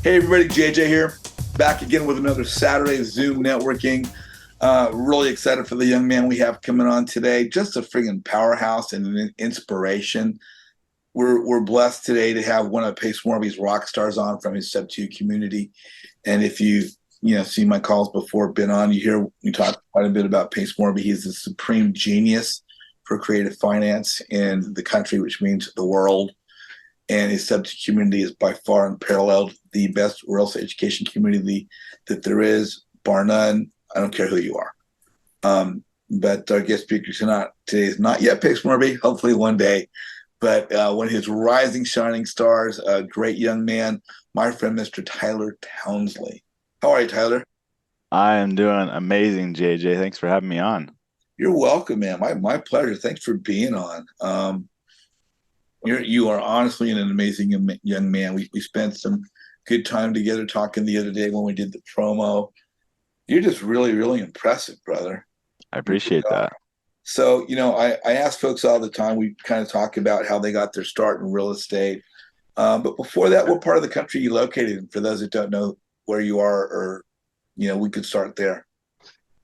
Hey everybody, JJ here, back again with another Saturday Zoom networking. Really excited for the young man we have coming on today. Just a friggin' powerhouse and an inspiration. We're blessed today to have one of Pace Morby's rock stars on from his Sub 2 community. And if you see my calls before, been on, you hear we talk quite a bit about Pace Morby. He's the supreme genius for creative finance in the country, which means the world. And his Sub 2 community is by far unparalleled, the best real estate education community that there is, bar none. I don't care who you are. But our guest speaker today is not yet Pace Morby, hopefully one day. But one of his rising shining stars, a great young man, my friend, Mr. Tyler Townsley. How are you, Tyler? I am doing amazing, JJ. Thanks for having me on. You're welcome, man. My pleasure. Thanks for being on. You are honestly an amazing young man. We spent some good time together talking the other day when we did the promo. You're just really, really impressive, brother. I You really appreciate are. that. So, I ask folks all the time, we kind of talk about how they got their start in real estate. But before that, what part of the country are you located in? For those that don't know where you are, or, we could start there.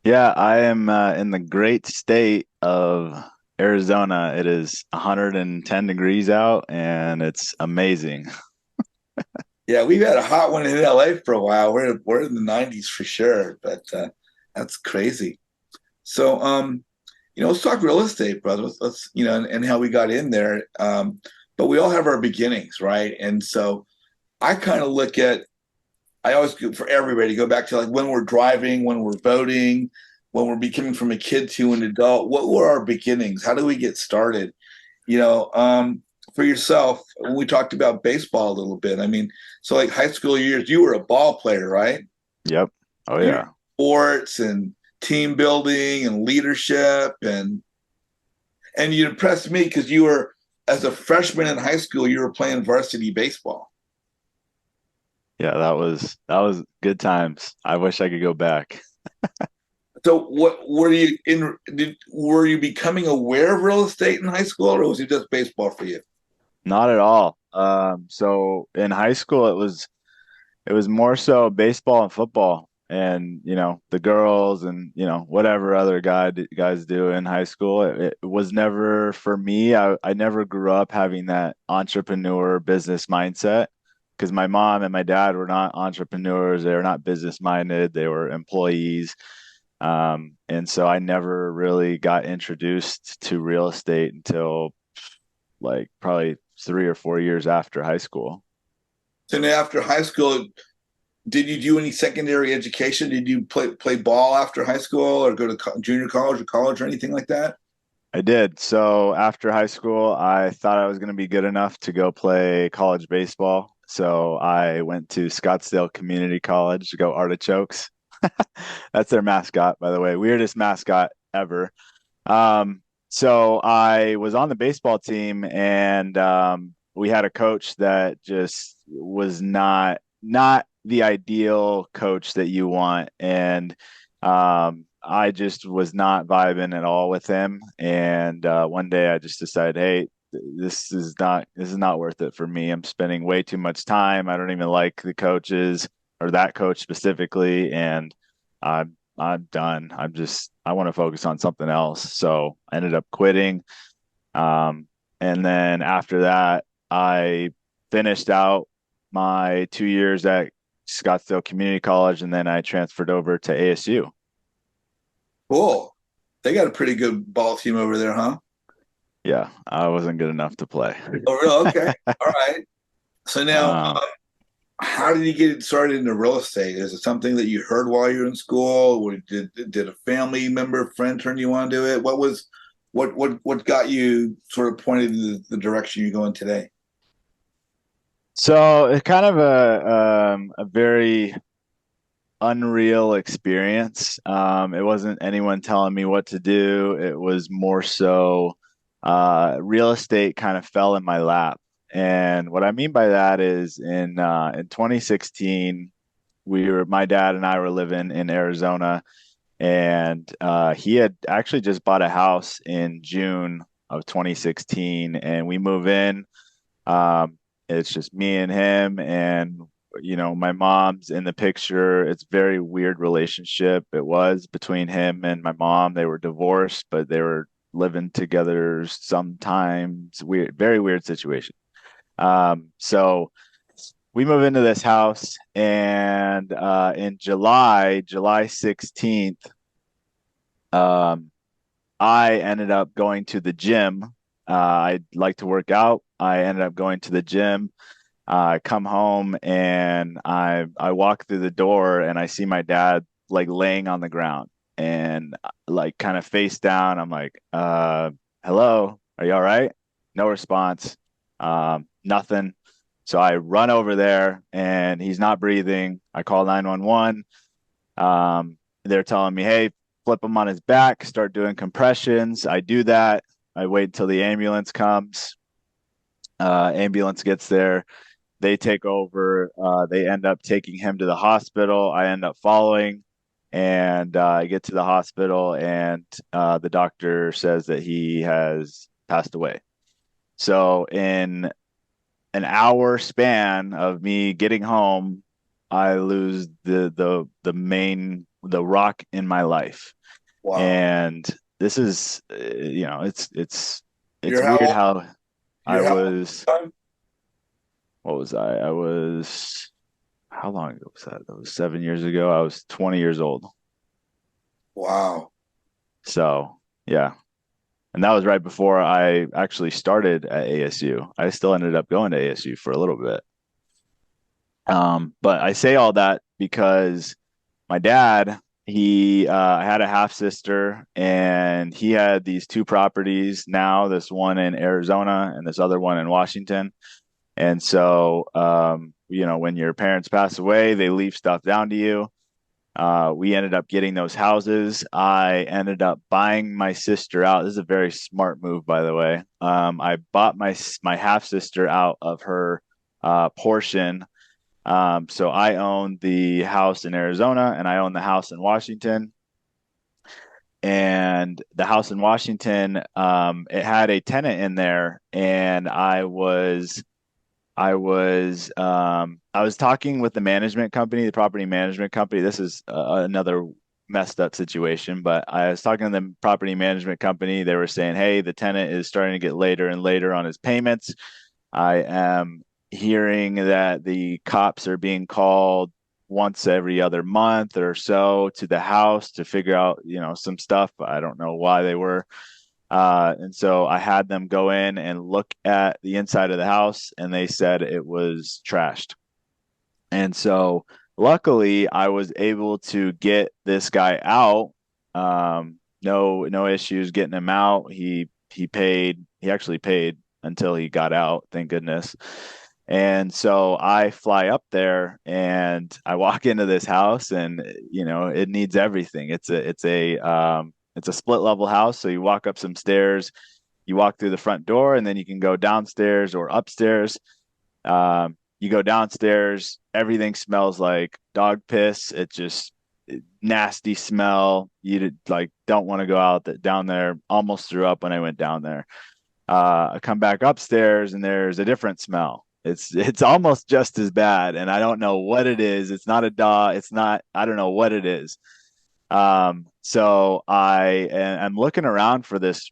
Yeah, I am in the great state of Arizona. It is 110 degrees out and it's amazing. Yeah, we've had a hot one in LA for a while. We're in the 90s for sure, but that's crazy. So, let's talk real estate, brother. And how we got in there. But we all have our beginnings, right? And so I kind of I always, for everybody, go back to like when we're driving, when we're voting, when we're becoming from a kid to an adult. What were our beginnings? How do we get started? You know, for yourself, when we talked about baseball a little bit, I mean, so like high school years, you were a ball player, right? Yep. Oh You're yeah. sports and team building and leadership and you impressed me because you were as a freshman in high school, you were playing varsity baseball. Yeah, that was good times. I wish I could go back. So what were you in were you becoming aware of real estate in high school or was it just baseball for you? Not at all. So in high school it was more so baseball and football and the girls and whatever other guys do in high school. It was never for me. I never grew up having that entrepreneur business mindset because my mom and my dad were not entrepreneurs. They were not business minded. They were employees. And so I never really got introduced to real estate until like probably 3 or 4 years after high school. So now after high school, did you do any secondary education? Did you play ball after high school or go to junior college or anything like that? I did. So after high school, I thought I was going to be good enough to go play college baseball. So I went to Scottsdale Community College to go Artichokes. That's their mascot, by the way. Weirdest mascot ever. So I was on the baseball team, and we had a coach that just was not the ideal coach that you want, and I just was not vibing at all with him. And one day I just decided, hey, this is not worth it for me. I'm spending way too much time. I don't even like the coaches or that coach specifically, and I'm done. I want to focus on something else. So I ended up quitting. And then after that, I finished out my 2 years at Scottsdale Community College, and then I transferred over to ASU. Cool. They got a pretty good ball team over there, huh? Yeah, I wasn't good enough to play. Oh, really? Okay. All right. So now, Um, how did you get started into real estate? Is it something that you heard while you were in school? Or did a family member, friend turn you on to it? What got you sort of pointed in the direction you're going today? so it's kind of a very unreal experience. It wasn't anyone telling me what to do. It was more so real estate kind of fell in my lap. And what I mean by that is in 2016, my dad and I were living in Arizona, and he had actually just bought a house in June of 2016, and we move in. It's just me and him, and my mom's in the picture. It's very weird relationship. It was between him and my mom. They were divorced, but they were living together sometimes. Weird, very weird situation. So we move into this house, and in July 16th, um, I ended up going to the gym. I like to work out. I ended up going to the gym. I come home and I walk through the door and I see my dad like laying on the ground and like kind of face down. I'm like, hello, are you all right? No response. Nothing. So I run over there and he's not breathing. I call 911. They're telling me, hey, flip him on his back, start doing compressions. I do that. I wait until the ambulance comes. Ambulance gets there. They take over. They end up taking him to the hospital. I end up following, and I get to the hospital, and the doctor says that he has passed away. So in an hour span of me getting home, I lose the rock in my life. Wow. And this is it's You're how weird old? how I You're how old? was. What was I was how long ago was that? That was 7 years ago. I was 20 years old. Wow. So yeah. And that was right before I actually started at ASU. I still ended up going to ASU for a little bit. But I say all that because my dad, he had a half sister, and he had these two properties now, this one in Arizona and this other one in Washington. And so, when your parents pass away, they leave stuff down to you. We ended up getting those houses. I ended up buying my sister out. This is a very smart move, by the way. I bought my half sister out of her portion. So I own the house in Arizona and I own the house in Washington. And the house in Washington, it had a tenant in there, and I was talking with the management company, the property management company. This is another messed up situation, but I was talking to the property management company. They were saying, "Hey, the tenant is starting to get later and later on his payments. I am hearing that the cops are being called once every other month or so to the house to figure out, some stuff. I don't know why they were." And so I had them go in and look at the inside of the house, and they said it was trashed. And so luckily, I was able to get this guy out. No issues getting him out. He paid. He actually paid until he got out. Thank goodness. And so I fly up there and I walk into this house, and it needs everything. It's a split level house. So you walk up some stairs, you walk through the front door, and then you can go downstairs or upstairs. You go downstairs, everything smells like dog piss. Nasty smell. Like don't want to go out down there. Almost threw up when I went down there. I come back upstairs and there's a different smell. It's almost just as bad, and I don't know what it is. It's not a dog. It's not. I don't know what it is. So I'm looking around for this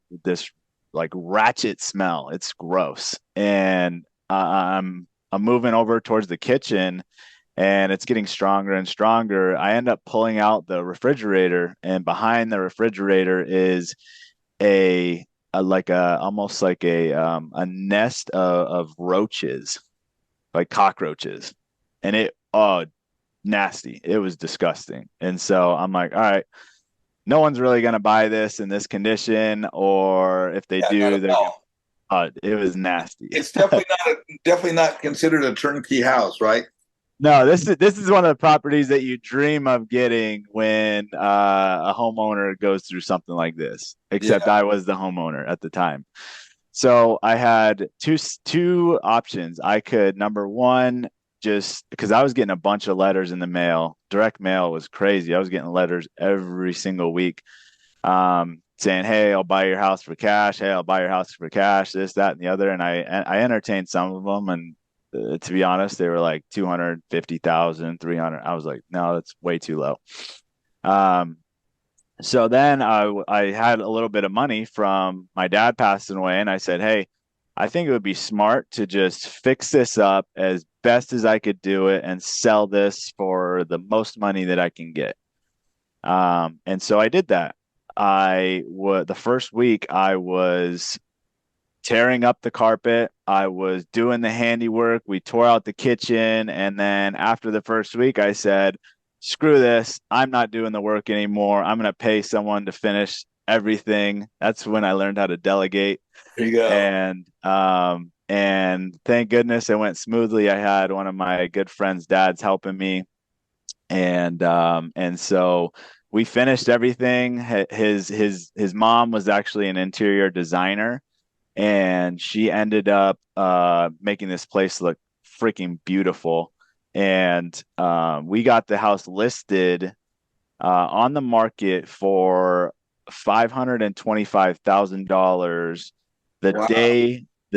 like ratchet smell. It's gross, and I'm moving over towards the kitchen, and it's getting stronger and stronger. I end up pulling out the refrigerator, and behind the refrigerator is a, almost like a nest of roaches, like cockroaches, and nasty. It was disgusting. And so I'm like, all right, no one's really going to buy this in this condition, or if they Yeah, not do, at they're going all. it was nasty. It's definitely not considered a turnkey house, right? No, this is one of the properties that you dream of getting when a homeowner goes through something like this. Except Yeah. I was the homeowner at the time. So I had two options. I could, number one, just because I was getting a bunch of letters in the mail. Direct mail was crazy. I was getting letters every single week, saying, "Hey, I'll buy your house for cash. Hey, I'll buy your house for cash. This, that, and the other." And I entertained some of them, and To be honest, they were like 250,000, 300. I was like, no, that's way too low. Um, so then I had a little bit of money from my dad passing away, and I said, hey, I think it would be smart to just fix this up as best as I could do it and sell this for the most money that I can get. And so I did that. The first week I was tearing up the carpet. I was doing the handiwork. We tore out the kitchen. And then after the first week, I said, screw this. I'm not doing the work anymore. I'm going to pay someone to finish everything. That's when I learned how to delegate. There you go. And thank goodness it went smoothly. I had one of my good friends' dads helping me. And so we finished everything. His mom was actually an interior designer, and she ended up making this place look freaking beautiful. And we got the house listed on the market for $525,000 the Wow.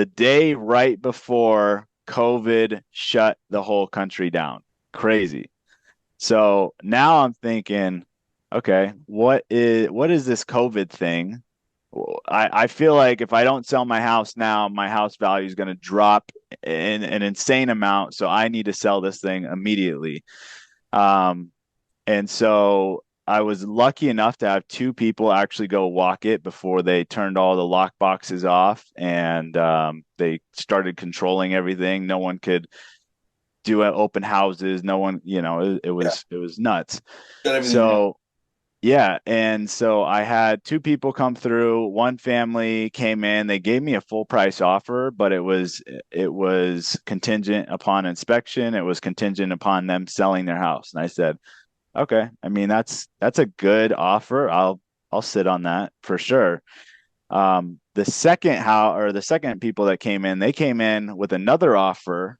day right before COVID shut the whole country down. Crazy. So now I'm thinking, okay, what is this COVID thing? I feel like if I don't sell my house now, my house value is going to drop in an insane amount. So I need to sell this thing immediately. Um, and so I was lucky enough to have two people actually go walk it before they turned all the lock boxes off, and they started controlling everything. No one could do open houses. No one, it Yeah. was it was nuts. Got everything right. So yeah, and so I had two people come through. One family came in. They gave me a full price offer, but it was contingent upon inspection. It was contingent upon them selling their house. And I said, okay. I mean, that's a good offer. I'll sit on that for sure. The second people that came in, they came in with another offer,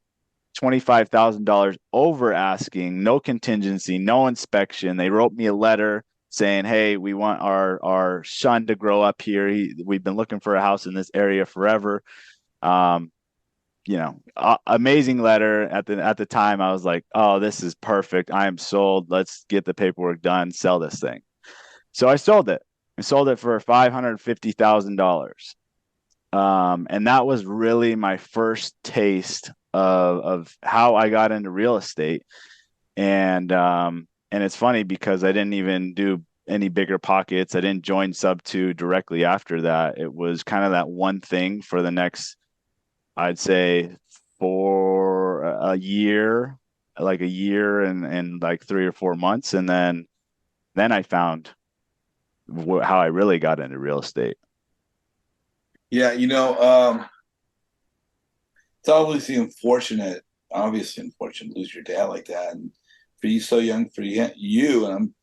$25,000 over asking, no contingency, no inspection. They wrote me a letter saying, "Hey, we want our son to grow up here. We've been looking for a house in this area forever." Um, Amazing letter. At the time, I was like, "Oh, this is perfect. I am sold. Let's get the paperwork done, sell this thing." So I sold it. I sold it for $550,000. And that was really my first taste of how I got into real estate. And it's funny because I didn't even do any bigger pockets. I didn't join sub two directly after that. It was kind of that one thing for the next, I'd say, for a year, like a year and like 3 or 4 months, and then I found how I really got into real estate. Yeah, it's obviously unfortunate to lose your dad like that, and for you so young, for you, and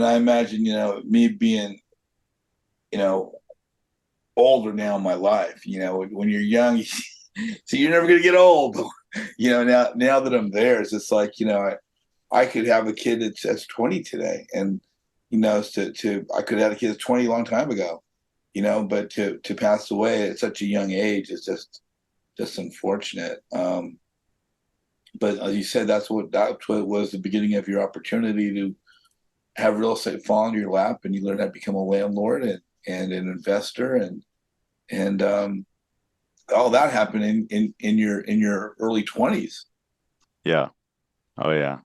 I imagine, me being, you know, older now in my life, when you're young, so you're never gonna get old. Now that I'm there, it's just like, I could have a kid that's 20 today, and to I could have had a kid that's 20 a long time ago, but to pass away at such a young age is just unfortunate. But as you said, that's what was the beginning of your opportunity to have real estate fall into your lap, and you learn how to become a landlord and an investor, and all that happened in your early 20s. Yeah. Oh yeah.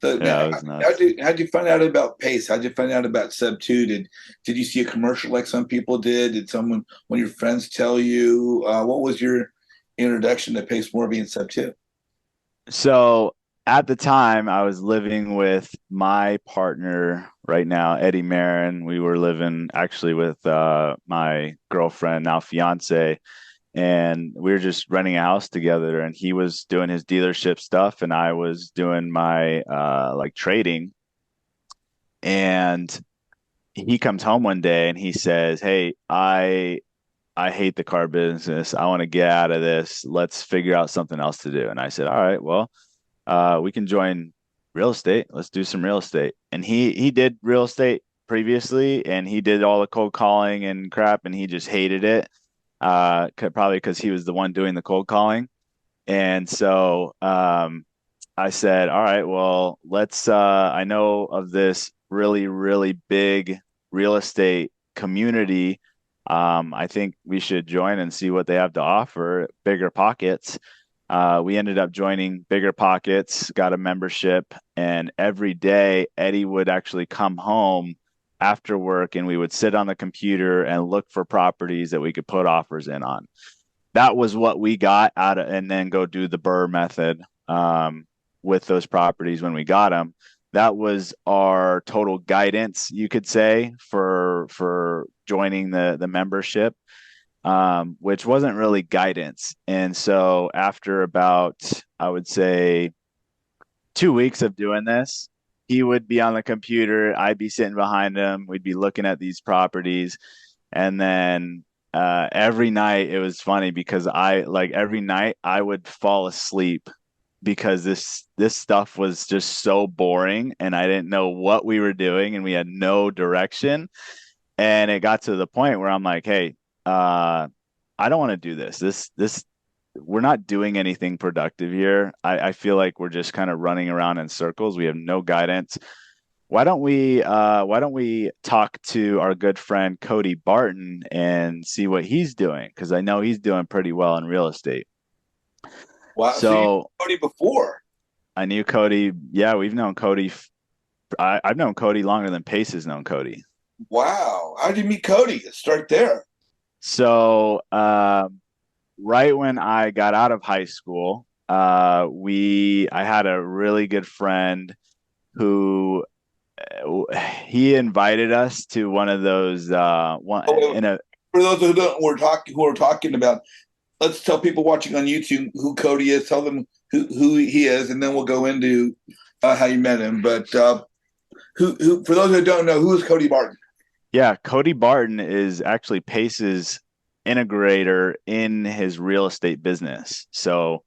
So now, Yeah, it was how'd nuts. you, how'd you find out about Pace? How'd you find out about Sub Two? Did you see a commercial like some people did? Did one of your friends tell you? What was your introduction to Pace Morby and Sub Two? So at the time, I was living with my partner right now, Eddie Marin. We were living actually with my girlfriend, now fiance, and we were just renting a house together. And he was doing his dealership stuff, and I was doing my like trading. And he comes home one day and he says, "Hey, I hate the car business. I want to get out of this. Let's figure out something else to do." And I said, "All right, well, we can join real estate. Let's do some real estate." And he did real estate previously, and he did all the cold calling and crap, and he just hated it. Probably because he was the one doing the cold calling. And so I said, all right, well, let's I know of this really, really big real estate community. I think we should join and see what they have to offer, Bigger Pockets. We ended up joining Bigger Pockets, got a membership, and every day Eddie would actually come home after work and we would sit on the computer and look for properties that we could put offers in on. That was what we got out of, and then go do the Burr method with those properties when we got them. That was our total guidance, you could say, for joining the membership, which wasn't really guidance. And so after about, I would say, 2 weeks of doing this, he would be on the computer, I'd be sitting behind him, we'd be looking at these properties, and then every night it was funny because every night I would fall asleep because this stuff was just so boring and I didn't know what we were doing and we had no direction. And it got to the point where I'm like, hey, I don't want to do this. This we're not doing anything productive here. I feel like we're just kind of running around in circles. We have no guidance. Why don't we talk to our good friend Cody Barton and see what he's doing? Because I know he's doing pretty well in real estate. Wow. So you So Cody before? I knew Cody. Yeah, we've known Cody. I've known Cody longer than Pace has known Cody. Wow. How did you meet Cody? Let's start there. So right when I got out of high school, we I had a really good friend who he invited us to one of those one Oh, wait, in a for those who don't, we're talking about. Let's tell people watching on YouTube who Cody is. Tell them who he is, and then we'll go into how you met him. But who for those who don't know, who is Cody Barton? Yeah, Cody Barton is actually Pace's integrator in his real estate business. So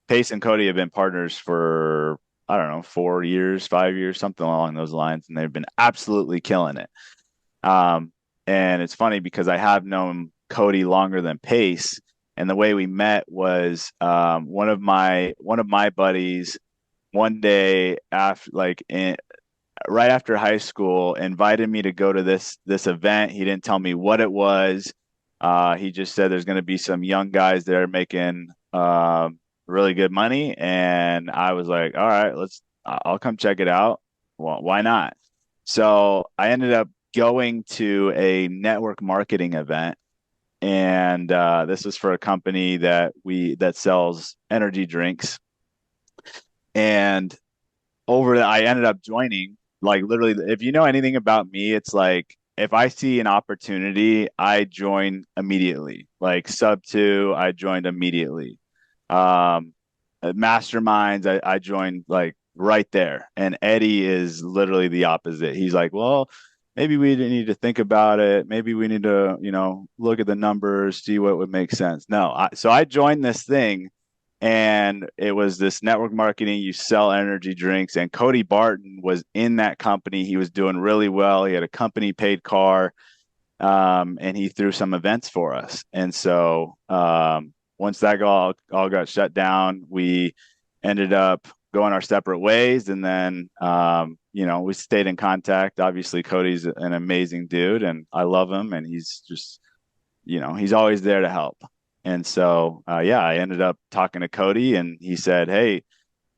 Pace and Cody have been partners for, I don't know, 4 years, 5 years, something along those lines, and they've been absolutely killing it. Um, and it's funny because I have known Cody longer than Pace, and the way we met was one of my buddies one day after right after high school invited me to go to this event. He didn't tell me what it was. He just said there's going to be some young guys there making really good money, and I was like, all right, I'll come check it out. Well, why not? So I ended up going to a network marketing event, and this was for a company that sells energy drinks. And I ended up joining, like, literally, if you know anything about me, it's like if I see an opportunity, I join immediately. Like sub two, I joined immediately. Um, Masterminds, I joined like right there. And Eddie is literally the opposite. He's like, well, maybe we need to think about it. Maybe we need to, look at the numbers, see what would make sense. No, so I joined this thing, and it was this network marketing. You sell energy drinks, and Cody Barton was in that company. He was doing really well. He had a company paid car, and he threw some events for us. And so once that all got shut down, we ended up going our separate ways. And then we stayed in contact. Obviously, Cody's an amazing dude, and I love him, and he's just he's always there to help. And so, yeah, I ended up talking to Cody, and he said, "Hey,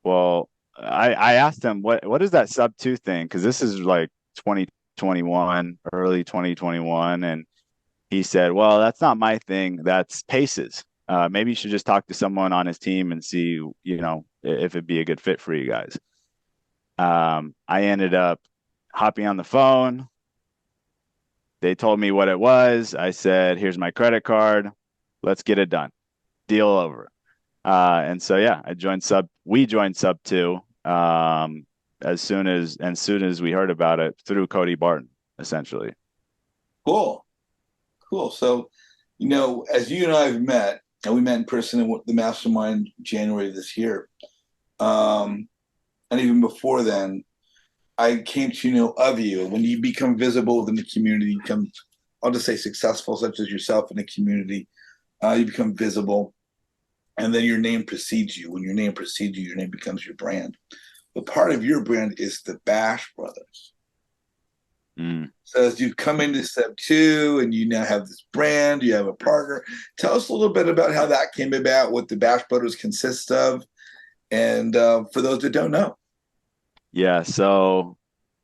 well," I asked him, what is that sub two thing? Because this is like 2021, early 2021, and he said, "Well, that's not my thing. That's Pace's. Maybe you should just talk to someone on his team and see, if it'd be a good fit for you guys." I ended up hopping on the phone. They told me what it was. I said, "Here's my credit card. Let's get it done. Deal over." And so, yeah, we joined sub two, as soon as we heard about it through Cody Barton, essentially. Cool, cool. So, as you and I have met, and we met in person in the mastermind January of this year, and even before then, I came to know of you. When you become visible within the community, you become, I'll just say, successful, such as yourself in the community. You become visible, and then your name precedes you. When your name precedes you, your name becomes your brand. But part of your brand is the Bash Brothers. Mm. So as you come into step two and you now have this brand, you have a partner. Tell us a little bit about how that came about, what the Bash Brothers consist of, and for those that don't know. Yeah. So,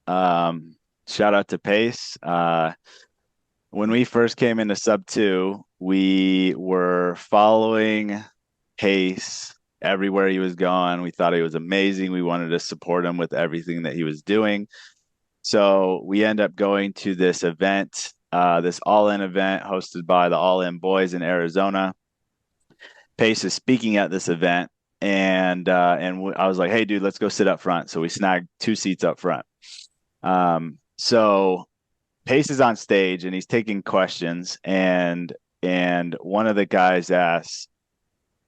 shout out to Pace. When we first came into sub two, we were following Pace everywhere he was going. We thought he was amazing. We wanted to support him with everything that he was doing. So we end up going to this event, this all-in event hosted by the All-In Boys in Arizona. Pace is speaking at this event, and I was like, "Hey, dude, let's go sit up front." So we snagged 2 seats up front. So Pace is on stage and he's taking questions, and one of the guys asks,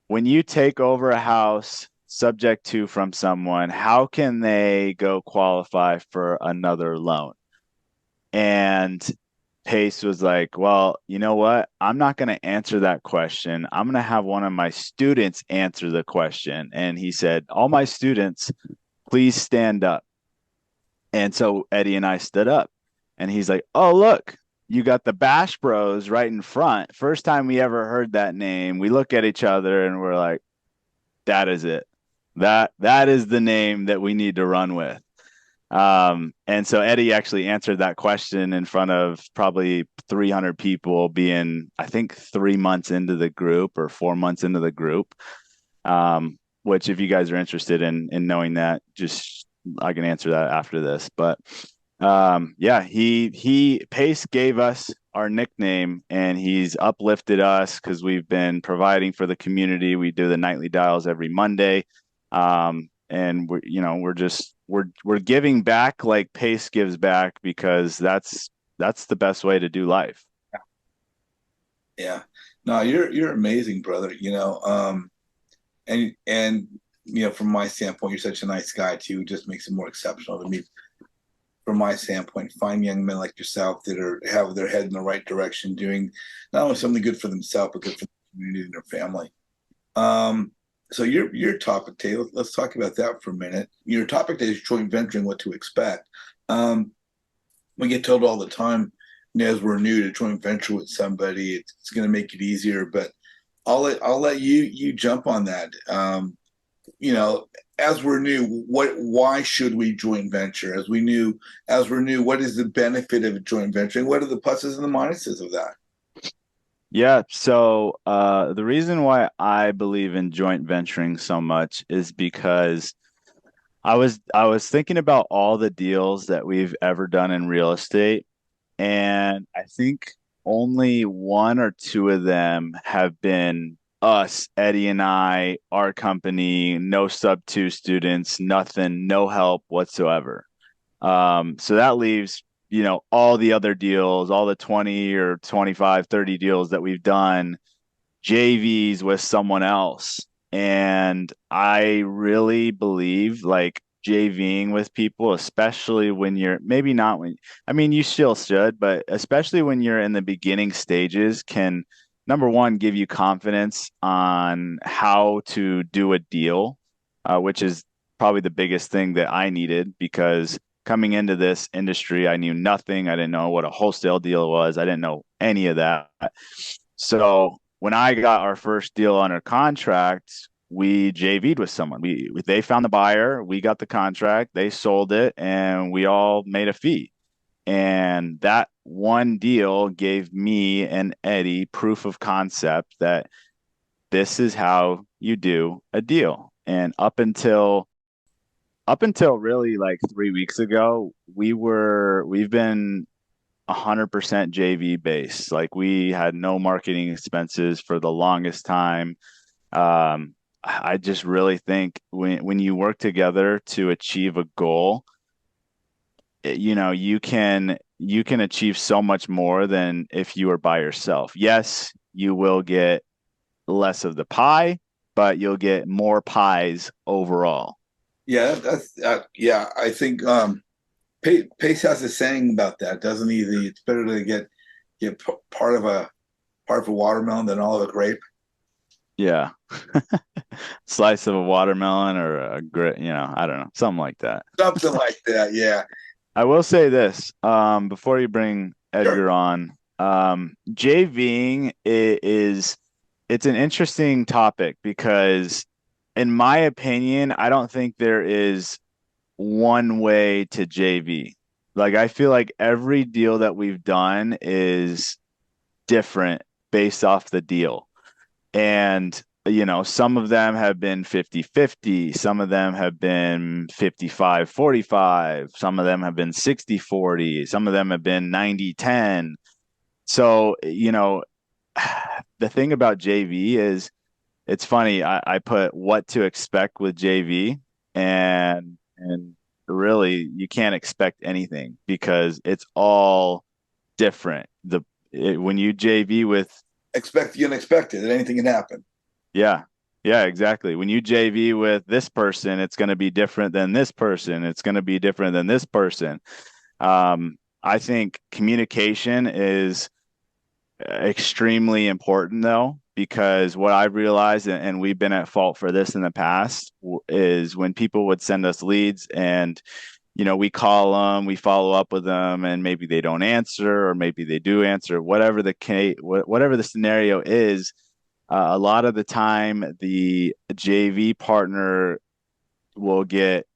"When you take over a house subject to from someone, how can they go qualify for another loan?" And Pace was like, "Well, you know what? I'm not going to answer that question. I'm going to have one of my students answer the question." And he said, "All my students, please stand up." And so Eddie and I stood up, and he's like, "Oh, look, you got the Bash Bros right in front." First time we ever heard that name. We look at each other and we're like, that is it. That is the name that we need to run with. And so Eddie actually answered that question in front of probably 300 people, being, I think, 3 months into the group or 4 months into the group. Which, if you guys are interested in knowing that, just I can answer that after this. But yeah, he Pace gave us our nickname, and he's uplifted us because we've been providing for the community. We do the nightly dials every Monday. And we're giving back like Pace gives back, because that's the best way to do life. Yeah. No, you're amazing, brother. And from my standpoint, you're such a nice guy too. It just makes it more exceptional to me. From my standpoint, find young men like yourself that have their head in the right direction, doing not only something good for themselves, but good for the community and their family. So your topic today, let's talk about that for a minute. Your topic today is joint venturing, what to expect. Um, we get told all the time, as we're new to joint venture with somebody, it's going to make it easier. But I'll let you jump on that. You know, as we're new, why should we joint venture? As we're new, what is the benefit of joint venturing? What are the pluses and the minuses of that? Yeah, so the reason why I believe in joint venturing so much is because I was thinking about all the deals that we've ever done in real estate, and I think only one or two of them have been us, Eddie and I, our company, no sub two students, nothing, no help whatsoever. So that leaves, all the other deals, all the 20 or 25, 30 deals that we've done, JVs with someone else. And I really believe, like, JVing with people, especially when you're maybe not when, I mean, you still should, but especially when you're in the beginning stages, can, number one, give you confidence on how to do a deal, which is probably the biggest thing that I needed, because coming into this industry, I knew nothing. I didn't know what a wholesale deal was. I didn't know any of that. So when I got our first deal under contract, we JV'd with someone. They found the buyer, we got the contract, they sold it, and we all made a fee. And that one deal gave me and Eddie proof of concept that this is how you do a deal. And up until really like 3 weeks ago, we've been 100% JV based. Like, we had no marketing expenses for the longest time. I just really think when you work together to achieve a goal, you can achieve so much more than if you were by yourself. Yes, you will get less of the pie, but you'll get more pies overall. Yeah, yeah. I think Pace has a saying about that, doesn't he? It's better to get part of a watermelon than all of a grape. Yeah. Slice of a watermelon or a grit, I don't know, something like that. Something like that. Yeah. I will say this, before you bring Sure. Edgar on, JVing it's an interesting topic because in my opinion, I don't think there is one way to JV. Like I feel like every deal that we've done is different based off the deal. And, some of them have been 50-50, some of them have been 55-45, some of them have been 60-40, some of them have been 90-10. So, the thing about JV is it's funny. I put what to expect with JV, and really you can't expect anything because it's all different. When you JV with Expect the unexpected, and anything can happen. Yeah. Yeah, exactly. When you JV with this person, it's going to be different than this person. It's going to be different than this person. I think communication is extremely important, though, because what I've realized, and we've been at fault for this in the past, is when people would send us leads and we call them, we follow up with them, and maybe they don't answer, or maybe they do answer. Whatever the scenario is, a lot of the time, the JV partner will get,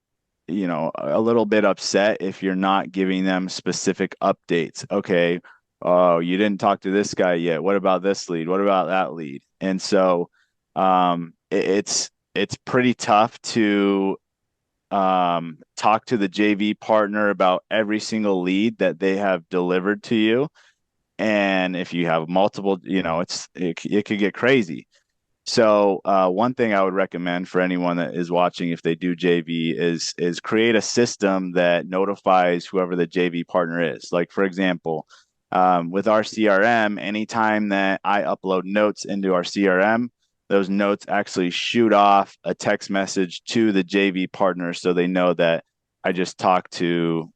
a little bit upset if you're not giving them specific updates. Okay, oh, you didn't talk to this guy yet. What about this lead? What about that lead? And so, it's pretty tough to talk to the JV partner about every single lead that they have delivered to you. And if you have multiple, it could get crazy. So one thing I would recommend for anyone that is watching, if they do JV, is create a system that notifies whoever the JV partner is. Like for example, with our CRM, anytime that I upload notes into our CRM, those notes actually shoot off a text message to the JV partner, so they know that I just talked to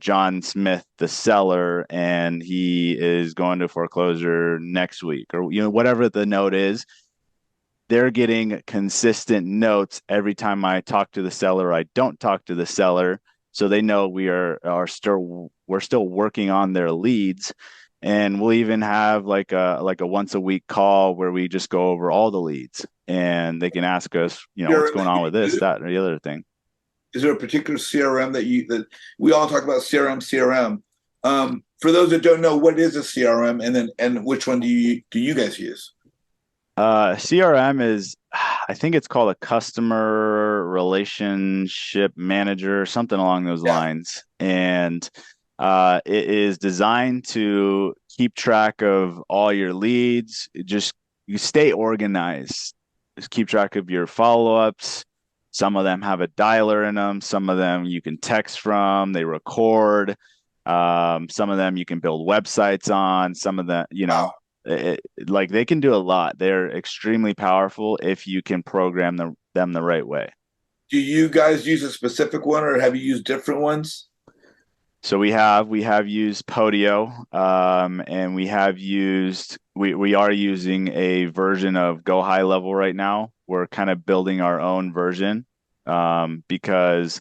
John Smith, the seller, and he is going to foreclosure next week, or whatever the note is. They're getting consistent notes every time I talk to the seller. I don't talk to the seller, so they know we're still working on their leads, and we'll even have like a once a week call where we just go over all the leads, and they can ask us, what's CRM going that on you with this, use? that, or the other thing. Is there a particular CRM that we all talk about CRM? For those that don't know, what is a CRM, and which one do you guys use? CRM is, I think it's called a customer relationship manager, something along those Yeah. lines. And it is designed to keep track of all your leads. You stay organized. Just keep track of your follow-ups. Some of them have a dialer in them. Some of them you can text from. They record. Some of them you can build websites on. Some of them, Wow. like they can do a lot. They're extremely powerful if you can program them the right way. Do you guys use a specific one, or have you used different ones? So we have used Podio, and we are using a version of Go High Level right now. We're kind of building our own version, because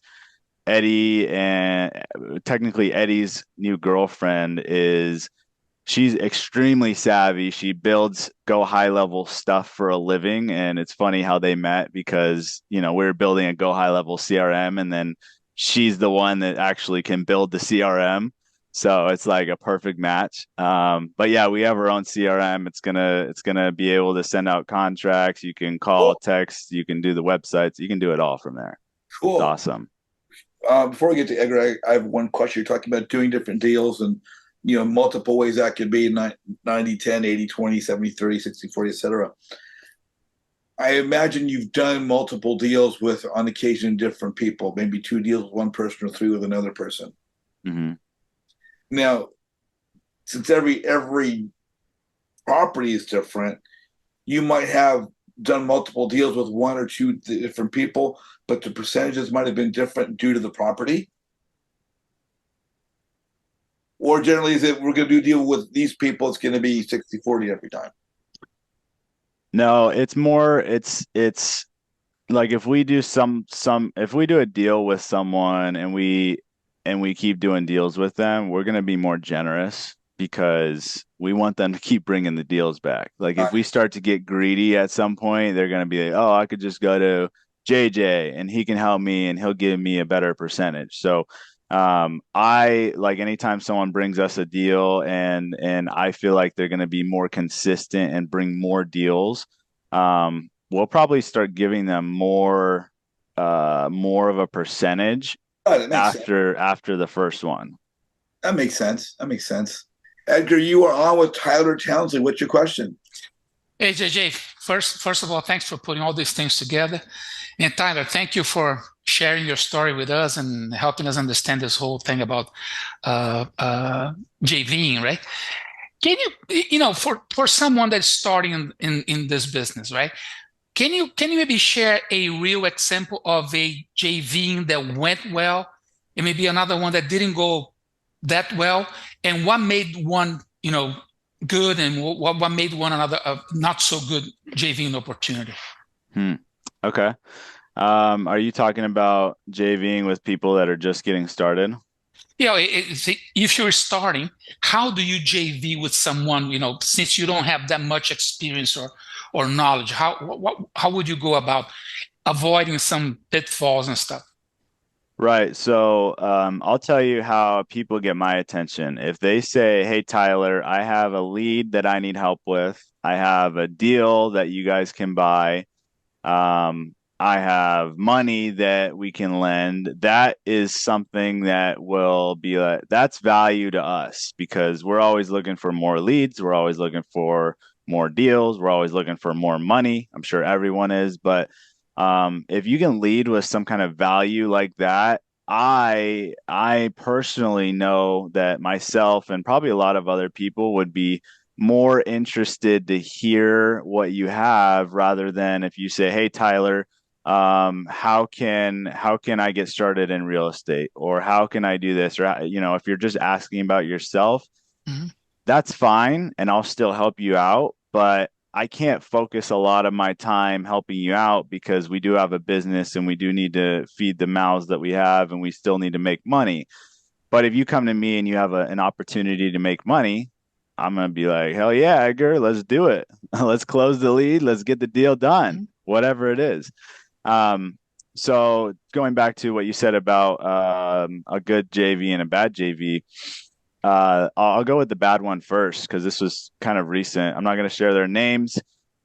Eddie and technically Eddie's new girlfriend is she's extremely savvy. She builds Go High Level stuff for a living, and it's funny how they met because we were building a Go High Level CRM, and then she's the one that actually can build the CRM. So it's like a perfect match. But yeah, we have our own CRM. It's gonna be able to send out contracts. You can call, Cool. text. You can do the websites. You can do it all from there. It's Cool. awesome. Before we get to Edgar, I have one question. You're talking about doing different deals and multiple ways that could be 90, 10, 80, 20, 70, 30, 60, 40, etc. I imagine you've done multiple deals with, on occasion, different people, maybe two deals with one person or three with another person. Hmm. Now, since every property is different, you might have done multiple deals with one or two different people, but the percentages might have been different due to the property. Or generally, is it we're going to do deal with these people, it's going to be 60-40 every time? No, it's more it's like if we do some if we do a deal with someone and we keep doing deals with them, we're going to be more generous because we want them to keep bringing the deals back. Like if we start to get greedy at some point, they're going to be like, "Oh, I could just go to JJ and he can help me and he'll give me a better percentage." So I like anytime someone brings us a deal and I feel like they're going to be more consistent and bring more deals, we'll probably start giving them more of a percentage Oh, that makes sense. after the first one. That makes sense. That makes sense. Edgar, you are on with Tyler Townsley. What's your question? Hey, JJ, first of all, thanks for putting all these things together. And Tyler, thank you for sharing your story with us and helping us understand this whole thing about JVing, right? Can for someone that's starting in this business, right? Can you maybe share a real example of a JVing that went well and maybe another one that didn't go that well, and what made one, good and what made one another a not so good JVing opportunity? Hmm. Okay. Are you talking about JVing with people that are just getting started? If you're starting, how do you JV with someone, since you don't have that much experience or knowledge? How would you go about avoiding some pitfalls and stuff? Right. So I'll tell you how people get my attention. If they say, "Hey, Tyler, I have a lead that I need help with. I have a deal that you guys can buy. I have money that we can lend." That is something that will be like, that's value to us because we're always looking for more leads. We're always looking for more deals. We're always looking for more money. I'm sure everyone is, but if you can lead with some kind of value like that, I personally know that myself and probably a lot of other people would be more interested to hear what you have rather than if you say, "Hey, Tyler, how can I get started in real estate?" or "How can I do this?" or if you're just asking about yourself, Mhm. that's fine and I'll still help you out, but I can't focus a lot of my time helping you out because we do have a business and we do need to feed the mouths that we have and we still need to make money. But if you come to me and you have an opportunity to make money, I'm going to be like, "Hell yeah, Edgar, let's do it. Let's close the lead. Let's get the deal done, Mhm. whatever it is." Um, so going back to what you said about a good JV and a bad JV, I'll go with the bad one first because this was kind of recent. I'm not going to share their names.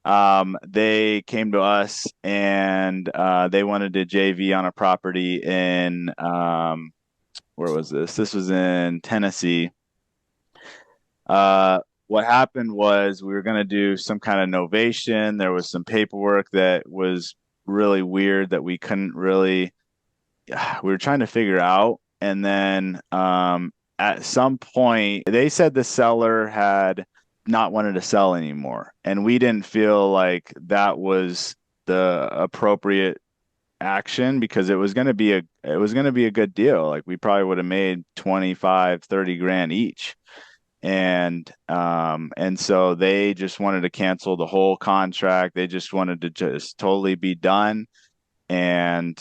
They came to us and they wanted to JV on a property in where was this? This was in Tennessee. What happened was we were going to do some kind of novation. There was some paperwork that was really weird that we couldn't really we were trying to figure out. And then at some point, they said the seller had not wanted to sell anymore. And we didn't feel like that was the appropriate action because it was going to be a good deal. Like we probably would have made 25, 30 grand each. And so they just wanted to cancel the whole contract. They just wanted to just totally be done. And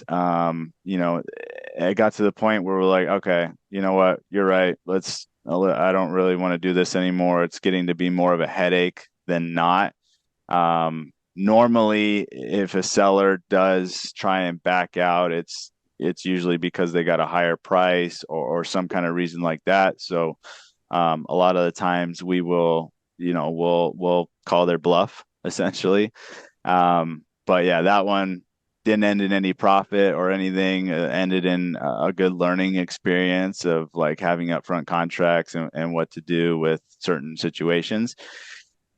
it got to the point where we're like, "Okay, you know what? You're right. I don't really want to do this anymore. It's getting to be more of a headache than not." Normally, if a seller does try and back out, it's usually because they got a higher price or some kind of reason like that. So a lot of the times we will, we'll call their bluff essentially. But yeah, that one didn't end in any profit or anything. Ended in a good learning experience of like having upfront contracts and what to do with certain situations.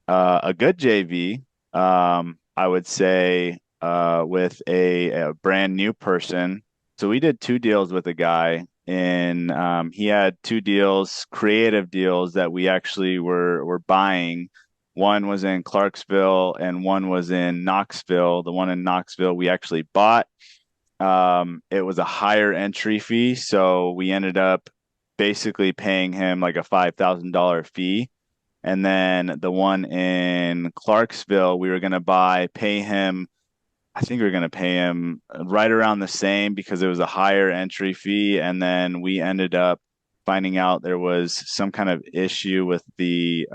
A good JV, I would say, with a brand new person. So we did two deals with a guy, and he had two deals, creative deals that we actually were buying. One was in Clarksville and one was in Knoxville. The one in Knoxville we actually bought. It was a higher entry fee, so we ended up basically paying him like a $5,000 fee And then the one in Clarksville, we were going to pay him. I think we were going to pay him right around the same because it was a higher entry fee. And then we ended up finding out there was some kind of issue with the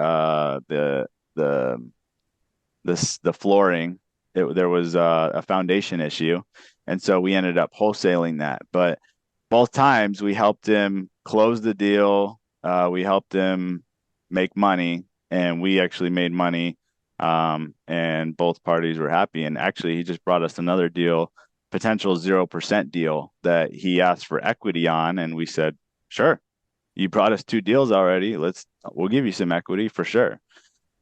the flooring. There was a foundation issue, and so we ended up wholesaling that. But both times we helped him close the deal. We helped him make money, and we actually made money. And both parties were happy. And actually, he just brought us another deal, potential 0% deal that he asked for equity on, and we said, sure. You brought us two deals already. We'll give you some equity for sure.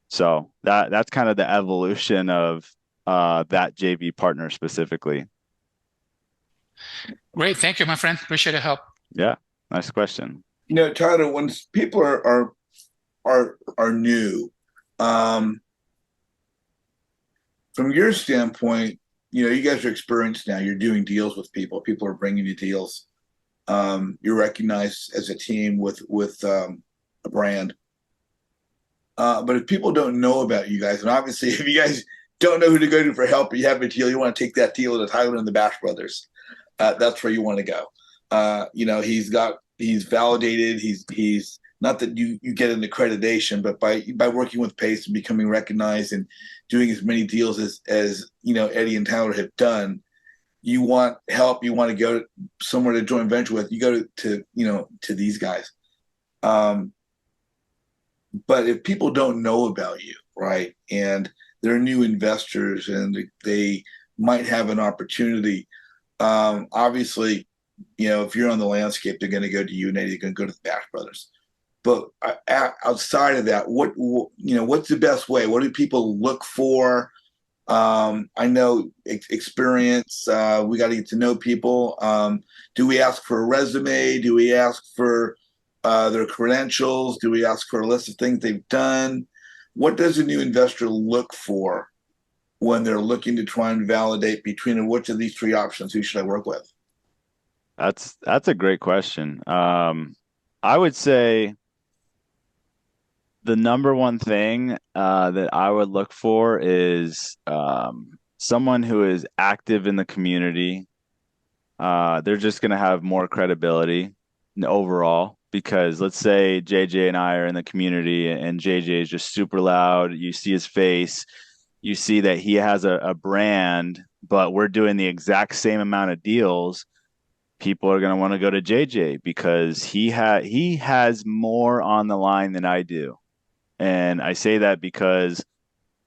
So that's kind of the evolution of that JV partner specifically. Great. Thank you, my friend. Appreciate the help. Yeah, nice question. Tyler, when people are new, from your standpoint, you guys are experienced now. You're doing deals with people. People are bringing you deals. You're recognized as a team with a brand. But if people don't know about you guys, and obviously if you guys don't know who to go to for help, you have a deal, you want to take that deal to Tyler and the BashBros. That's where you want to go. He's validated. He's not that you get an accreditation, but by working with Pace and becoming recognized and doing as many deals as Eddie and Tyler have done, you want help. You want to go somewhere to joint venture with. You go to these guys. But if people don't know about you, right, and they're new investors and they might have an opportunity, obviously, if you're on the landscape, they're going to go to you and they're going to go to the BashBros. But outside of that, what's the best way? What do people look for? I know experience. We got to get to know people. Do we ask for a resume? Do we ask for their credentials? Do we ask for a list of things they've done? What does a new investor look for when they're looking to try and validate between which of these three options who should I work with? That's a great question. I would say the number one thing that I would look for is someone who is active in the community. They're just going to have more credibility overall. Because let's say JJ and I are in the community and JJ is just super loud. You see his face, you see that he has a brand, but we're doing the exact same amount of deals. People are going to want to go to JJ because he has more on the line than I do. And I say that because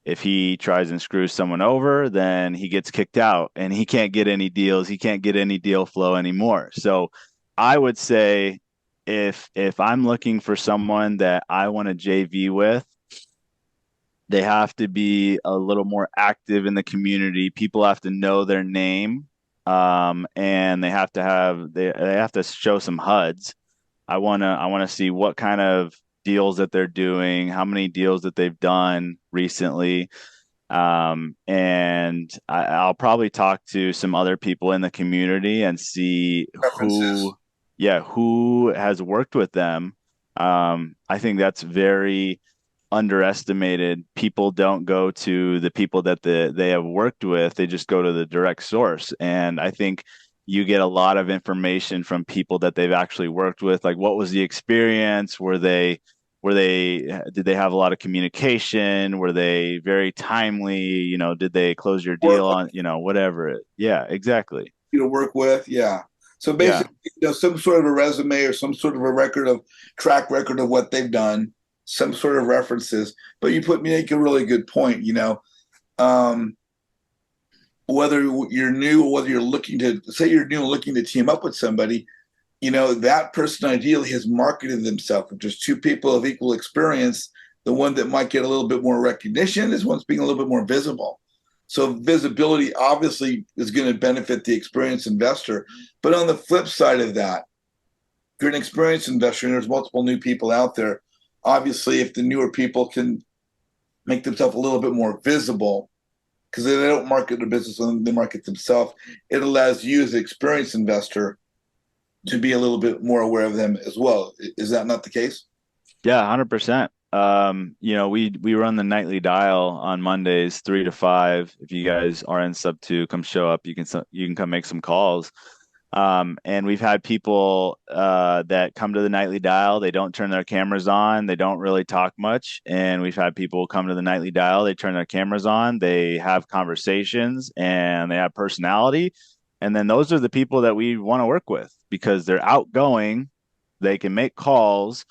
if he tries and screws someone over, then he gets kicked out and he can't get any deals. He can't get any deal flow anymore. So I would say, if I'm looking for someone that I want to JV with, they have to be a little more active in the community. People have to know their name, and they have to show some HUDs. I wanna see what kind of deals that they're doing, how many deals that they've done recently, and I'll probably talk to some other people in the community and see Preferences. who has worked with them. I think that's very underestimated. People don't go to the people that they have worked with. They just go to the direct source. And I think you get a lot of information from people that they've actually worked with. Like, what was the experience? Did they have a lot of communication? Were they very timely? Did they close your deal on, whatever. Yeah, exactly. To work with, yeah. So Yeah. basically, some sort of a resume or some sort of a track record of what they've done, some sort of references. But you make a really good point. Whether you're new or whether you're looking to team up with somebody, that person ideally has marketed themselves. If there's two people of equal experience, the one that might get a little bit more recognition is one's being a little bit more visible. So visibility obviously is going to benefit the experienced investor. But on the flip side of that, if you're an experienced investor and there's multiple new people out there, obviously if the newer people can make themselves a little bit more visible, because they don't market their business when they market themselves, it allows you as an experienced investor to be a little bit more aware of them as well. Is that not the case? Yeah, 100%. we run the nightly dial on Mondays 3 to 5. If you guys are in sub two, come show up. You can come make some calls. And we've had people that come to the nightly dial. They don't turn their cameras on. They don't really talk much. And we've had people come to the nightly dial. They turn their cameras on. They have conversations and they have personality. And then those are the people that we want to work with because they're outgoing. They can make calls.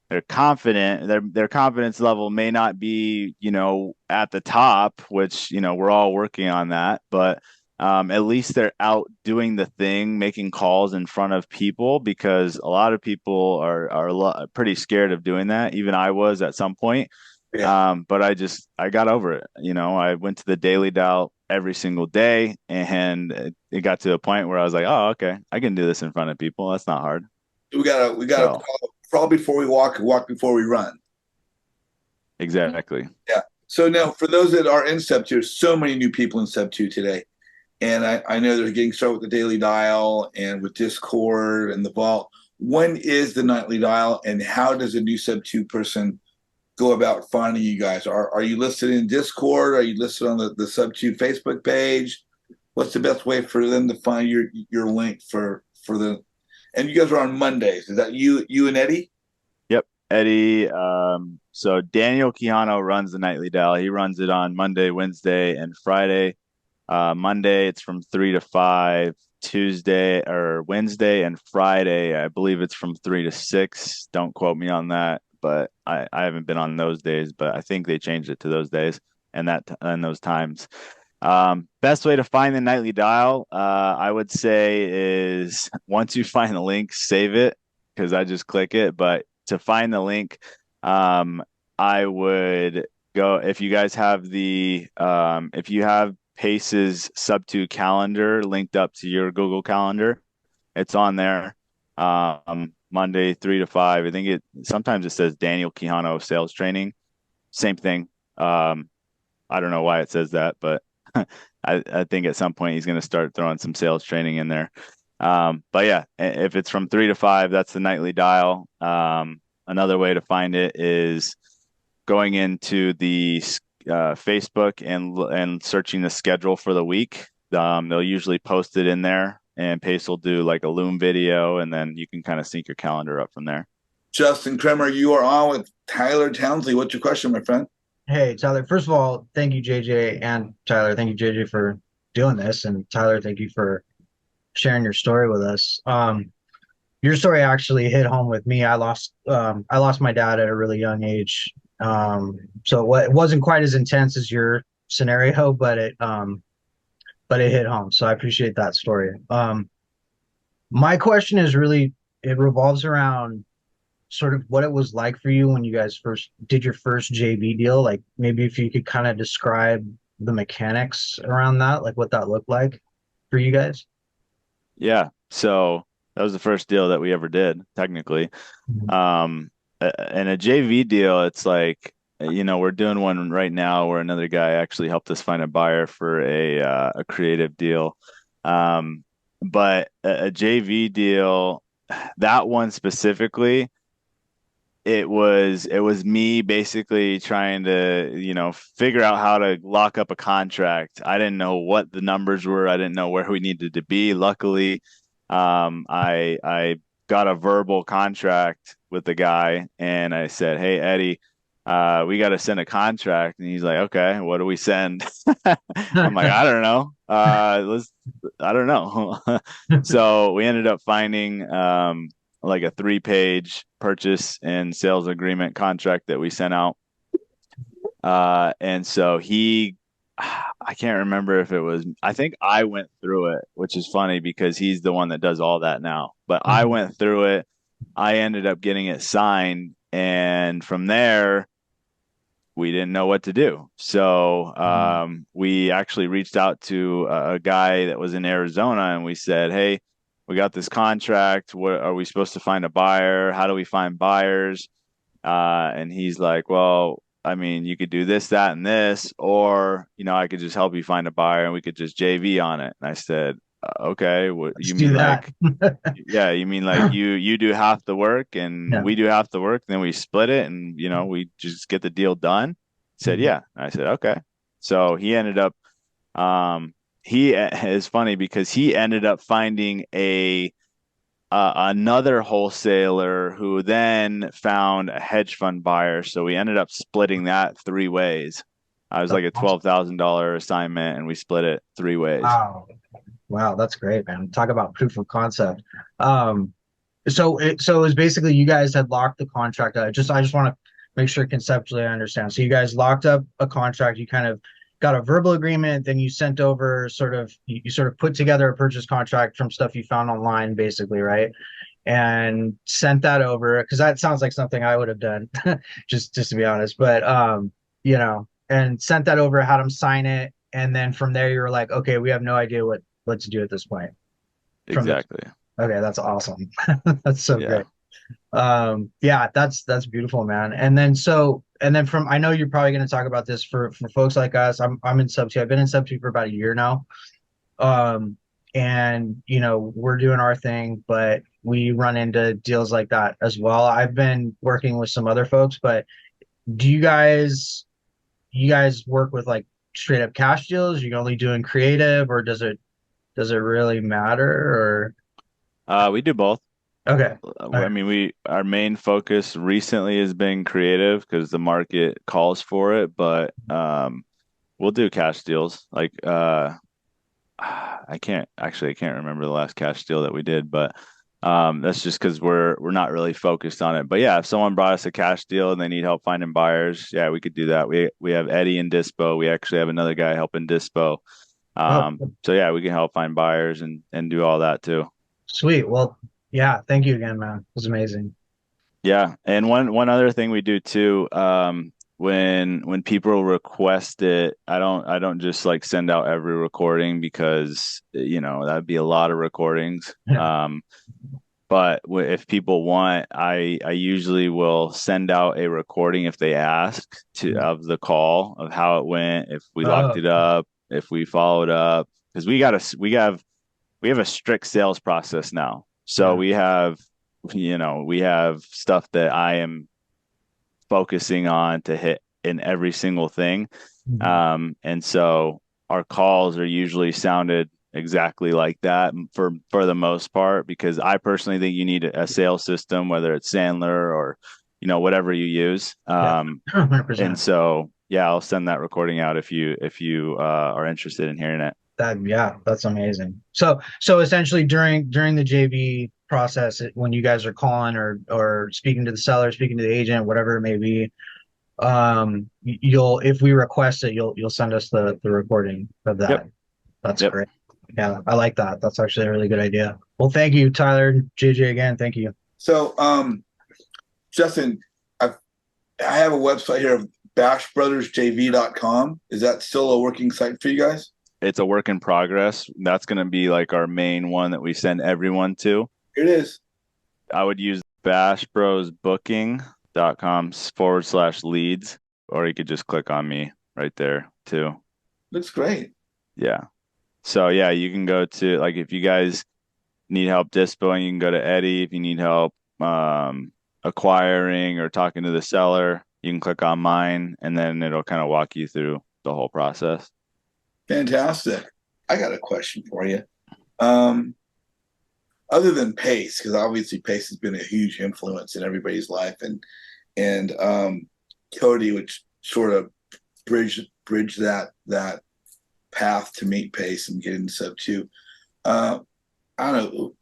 They're confident. Their confidence level may not be, at the top, which, we're all working on that, but at least they're out doing the thing, making calls in front of people because a lot of people are pretty scared of doing that. Even I was at some point. Yeah. But I got over it. I went to the daily dial every single day and it got to a point where I was like, oh, okay, I can do this in front of people. That's not hard. We gotta So crawl before we walk, walk before we run. exactly. Yeah. So now for those that are in Sub 2, there's so many new people in Sub 2 today. And I know they're getting started with the Daily Dial and with Discord and the Vault. When is the Nightly Dial and how does a new Sub 2 person go about finding you guys? Are you listed in Discord? Are you listed on the Sub 2 Facebook page? What's the best way for them to find your link for the and you guys are on Mondays. Is that you and Eddie? Yep. Eddie. So Daniel Quijano runs the nightly dial. He runs it on Monday, Wednesday, and Friday. Monday, it's from 3 to 5. Tuesday or Wednesday and Friday, I believe it's from 3 to 6. Don't quote me on that, but I haven't been on those days, but I think they changed it to those days and those times. Best way to find the nightly dial, I would say is once you find the link, save it because I just click it. But to find the link, I would go if you guys have if you have Pace's Sub 2 calendar linked up to your Google Calendar. It's on there. Monday 3 to 5. I think sometimes it says Daniel Quijano sales training. Same thing. I don't know why it says that, but I think at some point he's going to start throwing some sales training in there. But yeah, if it's from 3 to 5, that's the nightly dial. Another way to find it is going into the Facebook and searching the schedule for the week. They'll usually post it in there, and Pace will do like a Loom video, and then you can kind of sync your calendar up from there. Justin Kremer, you are on with Tyler Townsley. What's your question, my friend? Hey, Tyler. First of all, thank you, JJ, and Tyler. Thank you, JJ, for doing this, and Tyler, thank you for sharing your story with us. Your story actually hit home with me. I lost my dad at a really young age. So it wasn't quite as intense as your scenario, but it hit home. So I appreciate that story. My question is really, it revolves around sort of what it was like for you when you guys first did your first JV deal. Like maybe if you could kind of describe the mechanics around that, like what that looked like for you guys. Yeah. So that was the first deal that we ever did, technically. And a JV deal, it's like, we're doing one right now where another guy actually helped us find a buyer for a creative deal. But a JV deal, that one specifically, it was me basically trying to, figure out how to lock up a contract. I didn't know what the numbers were. I didn't know where we needed to be. Luckily, I got a verbal contract with the guy and I said, "Hey, Eddie, we got to send a contract." And he's like, "Okay, what do we send?" I'm like, "I don't know. I don't know." So we ended up finding like a 3-page purchase and sales agreement contract that we sent out. And so I can't remember if it was, I think I went through it, which is funny because he's the one that does all that now. But I went through it. I ended up getting it signed. And from there, we didn't know what to do. So we actually reached out to a guy that was in Arizona and we said, "Hey, we got this contract. What are we supposed to find a buyer? How do we find buyers?" And he's like, "Well, I mean, you could do this, that, and this, or, I could just help you find a buyer and we could just JV on it." And I said, Okay, what Let's you do mean that. like, yeah, you mean like you do half the work and Yeah. we do half the work, then we split it and we just get the deal done. He said, Mhm. yeah. I said, okay. So he ended up he is funny because he ended up finding a another wholesaler who then found a hedge fund buyer. So we ended up splitting that three ways. I was That's like a awesome. $12,000 assignment and we split it three ways. Wow. Wow, that's great, man. Talk about proof of concept. Um, so it was basically you guys had locked the contract. I just want to make sure conceptually I understand. So you guys locked up a contract. You kind of got a verbal agreement, then you sent over you sort of put together a purchase contract from stuff you found online, basically, right? And sent that over because that sounds like something I would have done, just to be honest. But and sent that over, had them sign it, and then from there you were like, okay, we have no idea what to do at this point. From the Exactly. Okay, that's awesome. That's so Yeah. great. Yeah, that's beautiful, man. And then from I know you're probably going to talk about this for folks like us. I'm in sub two. I've been in sub two for about a year now. Um, and we're doing our thing, but we run into deals like that as well. I've been working with some other folks, but do you guys work with like straight up cash deals? You only doing creative, or does it really matter? We do both. Or okay, I okay. mean, our main focus recently has been creative because the market calls for it, but we'll do cash deals. Like I can't remember the last cash deal that we did, but that's just because we're not really focused on it. But yeah, if someone brought us a cash deal and they need help finding buyers, yeah, we could do that. We have Eddie in Dispo. We actually have another guy helping Dispo. Oh, So yeah, we can help find buyers and do all that too. sweet. Well, yeah, thank you again, man. It was amazing. Yeah, and one other thing we do too, when people request it, I don't just like send out every recording because that'd be a lot of recordings. Yeah. But if people want, I usually will send out a recording if they ask to of the call of how it went, if we locked Oh, it up, if we followed up, because we have a strict sales process now. So yeah. we have stuff that I am focusing on to hit in every single thing. Mhm. And so our calls are usually sounded exactly like that for the most part, because I personally think you need a sales system, whether it's Sandler or, whatever you use. Yeah, And 100%. so, yeah, I'll send that recording out if you are interested in hearing it. Yeah, that's amazing. So essentially during the JV process, when you guys are calling or speaking to the seller, speaking to the agent, whatever it may be, you'll if we request it, you'll send us the recording of Yep. that. That's Yep. great. Yeah, I like that. That's actually a really good idea. Well, thank you, Tyler, JJ again. Thank you. So, Justin, I have a website here of bashbrothersjv.com. Is that still a working site for you guys? It's a work in progress. That's going to be like our main one that we send everyone to. Here it is. I would use bashbrosbooking.com/leads, or you could just click on me right there too. Looks great. Yeah. So yeah, you can go to, like, if you guys need help dispoing, you can go to Eddie. If you need help acquiring or talking to the seller, you can click on mine, and then it'll kind of walk you through the whole process. Fantastic. I got a question for you. Other than pace, because obviously pace has been a huge influence in everybody's life, and Cody, which sort of bridge that path to meet pace and get into sub two. I don't know.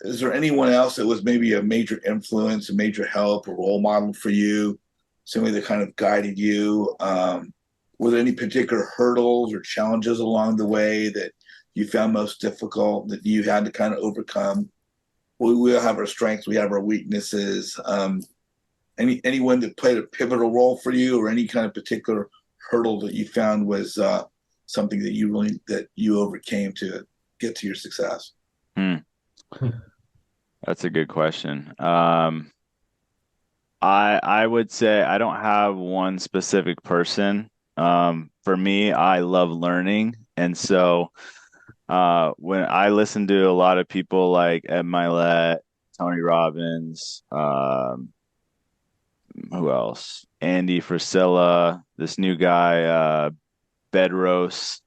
Is there anyone else that was maybe a major influence, a major help, a role model for you? Somebody that kind of guided you? Were there any particular hurdles or challenges along the way that you found most difficult that you had to kind of overcome? We all have our strengths, we have our weaknesses. Anyone that played a pivotal role for you, or any kind of particular hurdle that you found was something that you overcame to get to your success? That's a good question. I would say I don't have one specific person. For me, I love learning, and so When I listen to a lot of people like Ed Milet, Tony Robbins, who else? Andy Frisella, this new guy, Bedros,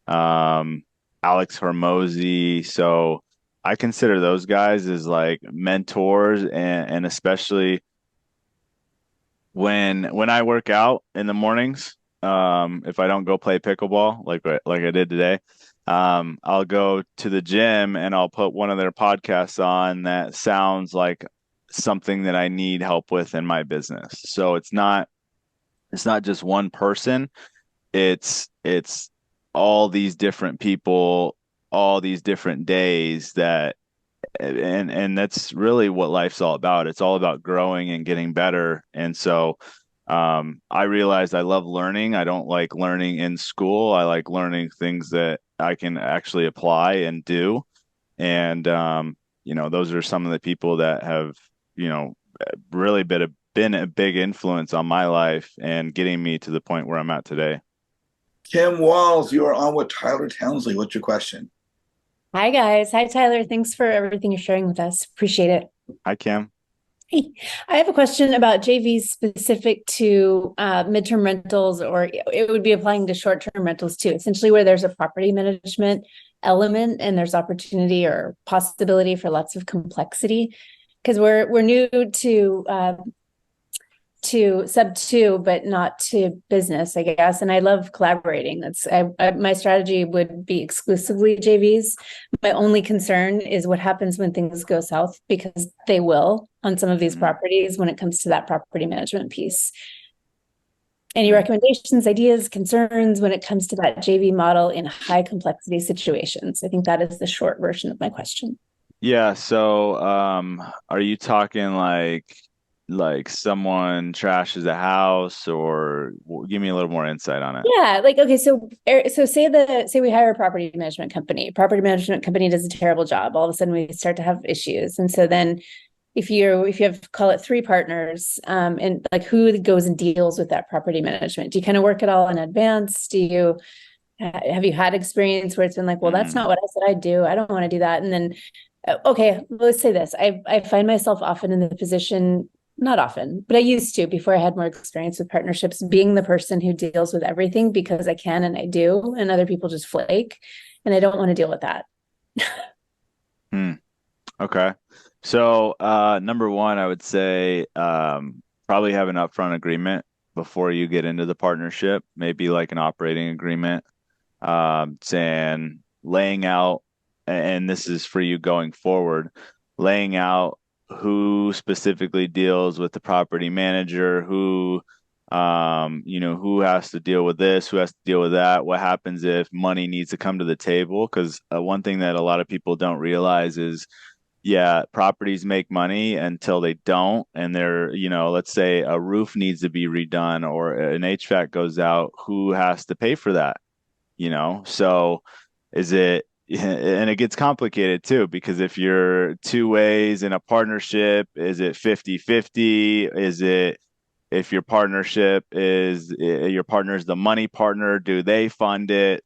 um, Alex Hormozy. So I consider those guys as like mentors, and especially when I work out in the mornings, if I don't go play pickleball like I did today, I'll go to the gym and I'll put one of their podcasts on that sounds like something that I need help with in my business. So it's not just one person. It's all these different people, all these different days that and that's really what life's all about. It's all about growing and getting better. And so I realized I love learning. I don't like learning in school. I like learning things that I can actually apply and do. And those are some of the people that have, really been a big influence on my life and getting me to the point where I'm at today. Kim Walls, you are on with Tyler Townsley. What's your question? Hi, guys. Hi, Tyler. Thanks for everything you're sharing with us. Appreciate it. Hi, Kim. Hey, I have a question about JVs specific to midterm rentals, or it would be applying to short-term rentals too, essentially where there's a property management element and there's opportunity or possibility for lots of complexity. Because we're new to sub two, but not to business, I guess. And I love collaborating. My strategy would be exclusively JVs. My only concern is what happens when things go south, because they will on some of these properties when it comes to that property management piece. Any recommendations, ideas, concerns when it comes to that JV model in high complexity situations? I think that is the short version of my question. Yeah. So, are you talking like someone trashes a house, or give me a little more insight on it? Yeah, like, okay, so say we hire a property management company. Property management company does a terrible job. All of a sudden we start to have issues. And so then if you have, call it 3 partners, and like who goes and deals with that property management? Do you kind of work it all in advance? Have you had experience where it's been like, well, that's not what I said I'd do. I don't want to do that. And then, okay, let's say this. I find myself often in the position, not often, but I used to, before I had more experience with partnerships, being the person who deals with everything because I can and I do, and other people just flake. And I don't want to deal with that. Okay. So, number one, I would say probably have an upfront agreement before you get into the partnership, maybe like an operating agreement, saying, laying out, and this is for you going forward, laying out who specifically deals with the property manager, who has to deal with this, who has to deal with that, what happens if money needs to come to the table. Because one thing that a lot of people don't realize is, yeah, properties make money until they don't. And let's say a roof needs to be redone or an HVAC goes out, who has to pay for that? So is it, and it gets complicated too, because if you're 2 ways in a partnership, is it 50-50? Is it, if your partnership is your partner's the money partner, do they fund it?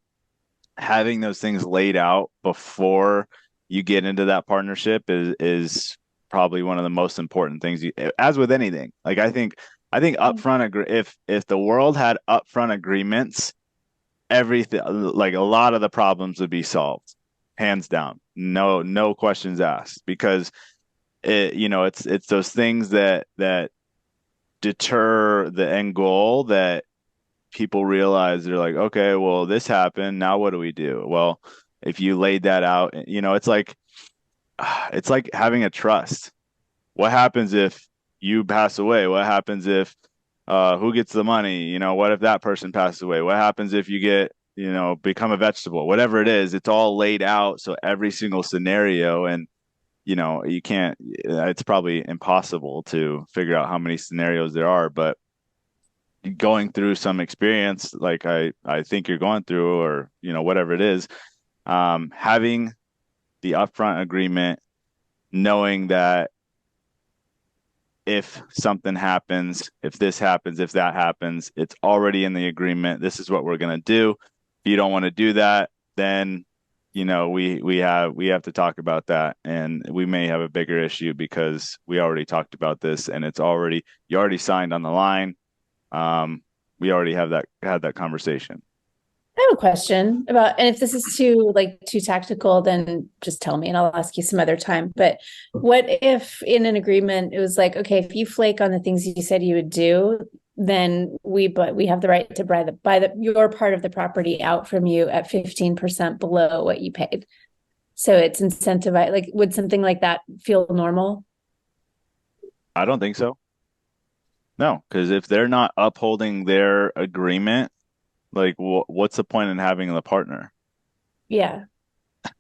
Having those things laid out before you get into that partnership is probably one of the most important things, as with anything. Like I think upfront, if the world had upfront agreements, everything, like a lot of the problems would be solved, hands down, no questions asked, because it's those things that deter the end goal, that people realize, they're like, okay, well, this happened, now what do we do? Well, if you laid that out, it's like having a trust. What happens if you pass away? What happens if who gets the money? What if that person passes away? What happens if you get, become a vegetable? Whatever it is, it's all laid out. So every single scenario, and you can't, it's probably impossible to figure out how many scenarios there are, but going through some experience like I think you're going through, or whatever it is, having the upfront agreement, knowing that if something happens, if this happens, if that happens, it's already in the agreement. This is what we're going to do. If you don't want to do that, then we have to talk about that, and we may have a bigger issue because we already talked about this, and you already signed on the line. We already had that conversation. I have a question about, and if this is too tactical, then just tell me and I'll ask you some other time. But what if in an agreement it was like, okay, if you flake on the things you said you would do, then we have the right to buy your part of the property out from you at 15% below what you paid. So it's incentivized. Like, would something like that feel normal? I don't think so. No, because if they're not upholding their agreement, like what's the point in having the partner? Yeah.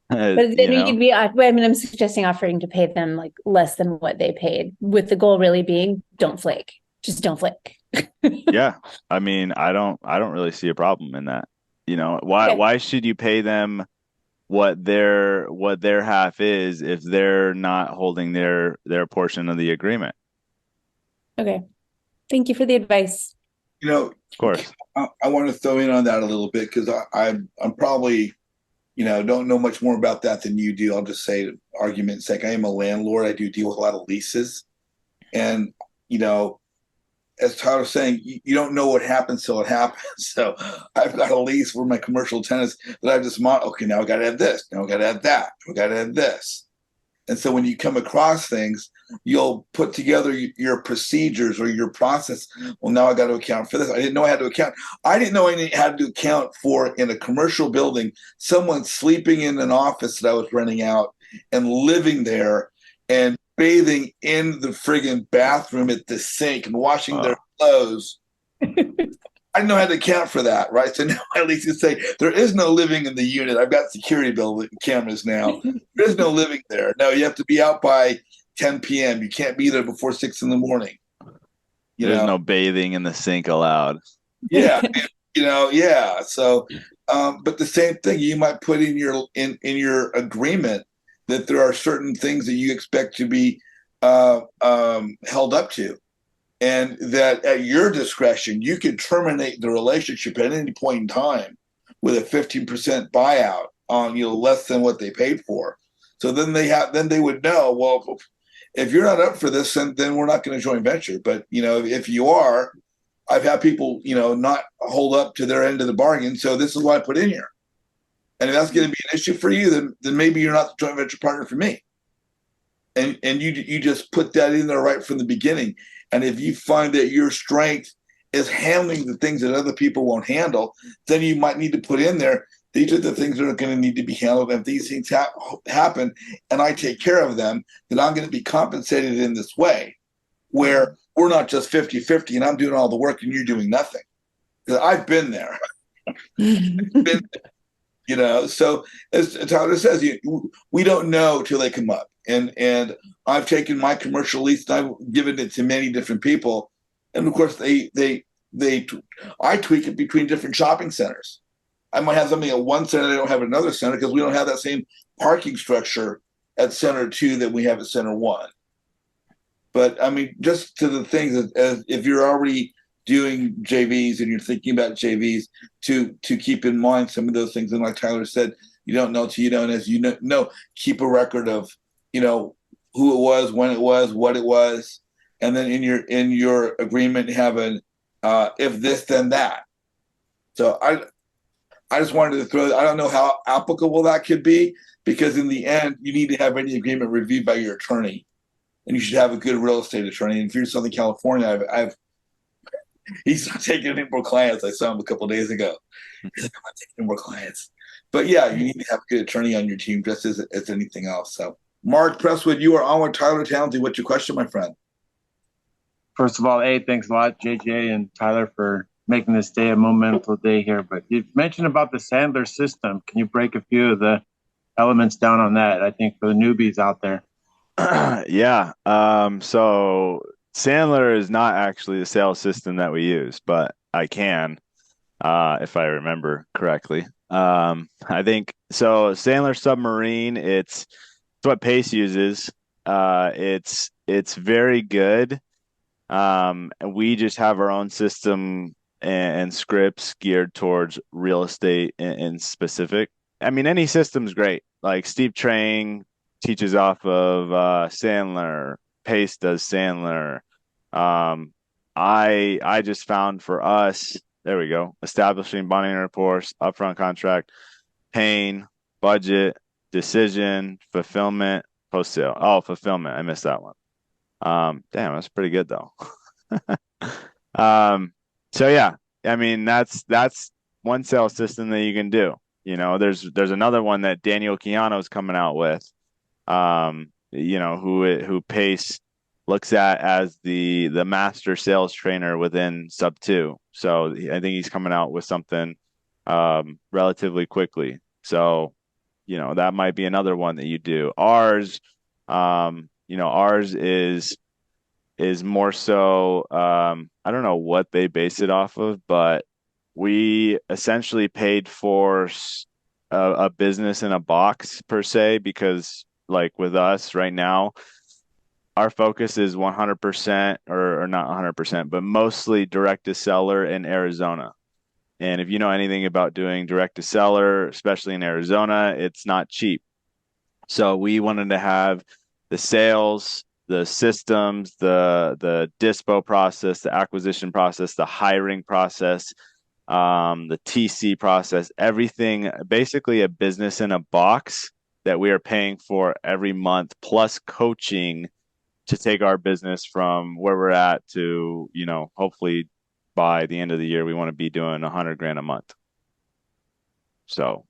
But then you'd be, I mean, I'm suggesting offering to pay them like less than what they paid, with the goal really being don't flake. Just don't flake. Yeah. I mean, I don't really see a problem in that. Why should you pay them what their half is if they're not holding their portion of the agreement? Okay. Thank you for the advice. Of course. I want to throw in on that a little bit because I'm probably, don't know much more about that than you do. I'll just say, argument's sake, I am a landlord. I do deal with a lot of leases, and as Tyler was saying, you don't know what happens till it happens. So I've got a lease for my commercial tenants that I've just okay, now I got to add this, now I got to add that, we got to add this. And so when you come across things, you'll put together your procedures or your process. Well, now I got to account for this. I didn't know I had to account. I didn't know I had to account for, in a commercial building, someone sleeping in an office that I was renting out and living there and bathing in the friggin' bathroom at the sink and washing their clothes. I didn't know how to account for that, right? So now at least you say there is no living in the unit. I've got security building cameras now. There is no living there. No, you have to be out by 10 p.m. You can't be there before 6 in the morning. There's no bathing in the sink allowed. Yeah, yeah. So, but the same thing you might put in your agreement that there are certain things that you expect to be held up to. And that at your discretion, you can terminate the relationship at any point in time with a 15% buyout on less than what they paid for. So then they would know, well, if you're not up for this, then we're not going to joint venture. But if you are, I've had people not hold up to their end of the bargain. So this is what I put in here. And if that's going to be an issue for you, then maybe you're not the joint venture partner for me. And you just put that in there right from the beginning. And if you find that your strength is handling the things that other people won't handle, then you might need to put in there, these are the things that are going to need to be handled. If these things happen and I take care of them, then I'm going to be compensated in this way, where we're not just 50-50 and I'm doing all the work and you're doing nothing. Because I've been there. So as Tyler says, we don't know till they come up. And I've taken my commercial lease and I've given it to many different people, and of course I tweak it between different shopping centers. I might have something at one center, I don't have another center because we don't have that same parking structure at Center 2 that we have at Center 1. But I mean, just to the things as if you're already doing JVs and you're thinking about JVs, to keep in mind some of those things. And like Tyler said, you don't know till you don't. As keep a record of who it was, when it was, what it was, and then in your agreement have an if this then that. So I just wanted to throw. I don't know how applicable that could be, because in the end you need to have any agreement reviewed by your attorney, and you should have a good real estate attorney. And if you're in Southern California, he's not taking any more clients. I saw him a couple of days ago. He's like, I'm not taking any more clients. But yeah, you need to have a good attorney on your team, just as anything else. So. Mark Presswood, you are on with Tyler Townsley. What's your question, my friend? First of all, thanks a lot, JJ and Tyler, for making this day a monumental day here. But you mentioned about the Sandler system. Can you break a few of the elements down on that? I think for the newbies out there. Yeah. So Sandler is not actually the sales system that we use, but I can, if I remember correctly. I think so. Sandler Submarine, it's what Pace uses. It's very good. And we just have our own system and scripts geared towards real estate in specific. I mean, any system's great. Like Steve Trang teaches off of Sandler. Pace does Sandler. I just found for us, there we go, establishing bonding reports, upfront contract, pain, budget, decision, fulfillment, post sale. Oh, fulfillment. I missed that one. Damn, that's pretty good though. So yeah, I mean that's one sales system that you can do. You know, there's another one that Daniel Chiano's coming out with. You know, who Pace looks at as the master sales trainer within sub 2. So I think he's coming out with something relatively quickly. So, you know, that might be another one that you do. Ours, you know, ours is more so I don't know what they base it off of, but we essentially paid for a business in a box per se, because like with us right now, our focus is 100% or not 100%, but mostly direct to seller in Arizona. And if you know anything about doing direct to seller, especially in Arizona, it's not cheap. So we wanted to have the sales, the systems, the dispo process, the acquisition process, the hiring process, the TC process, everything, basically a business in a box that we are paying for every month, plus coaching to take our business from where we're at to, you know, hopefully by the end of the year, we want to be doing 100 grand a month. So,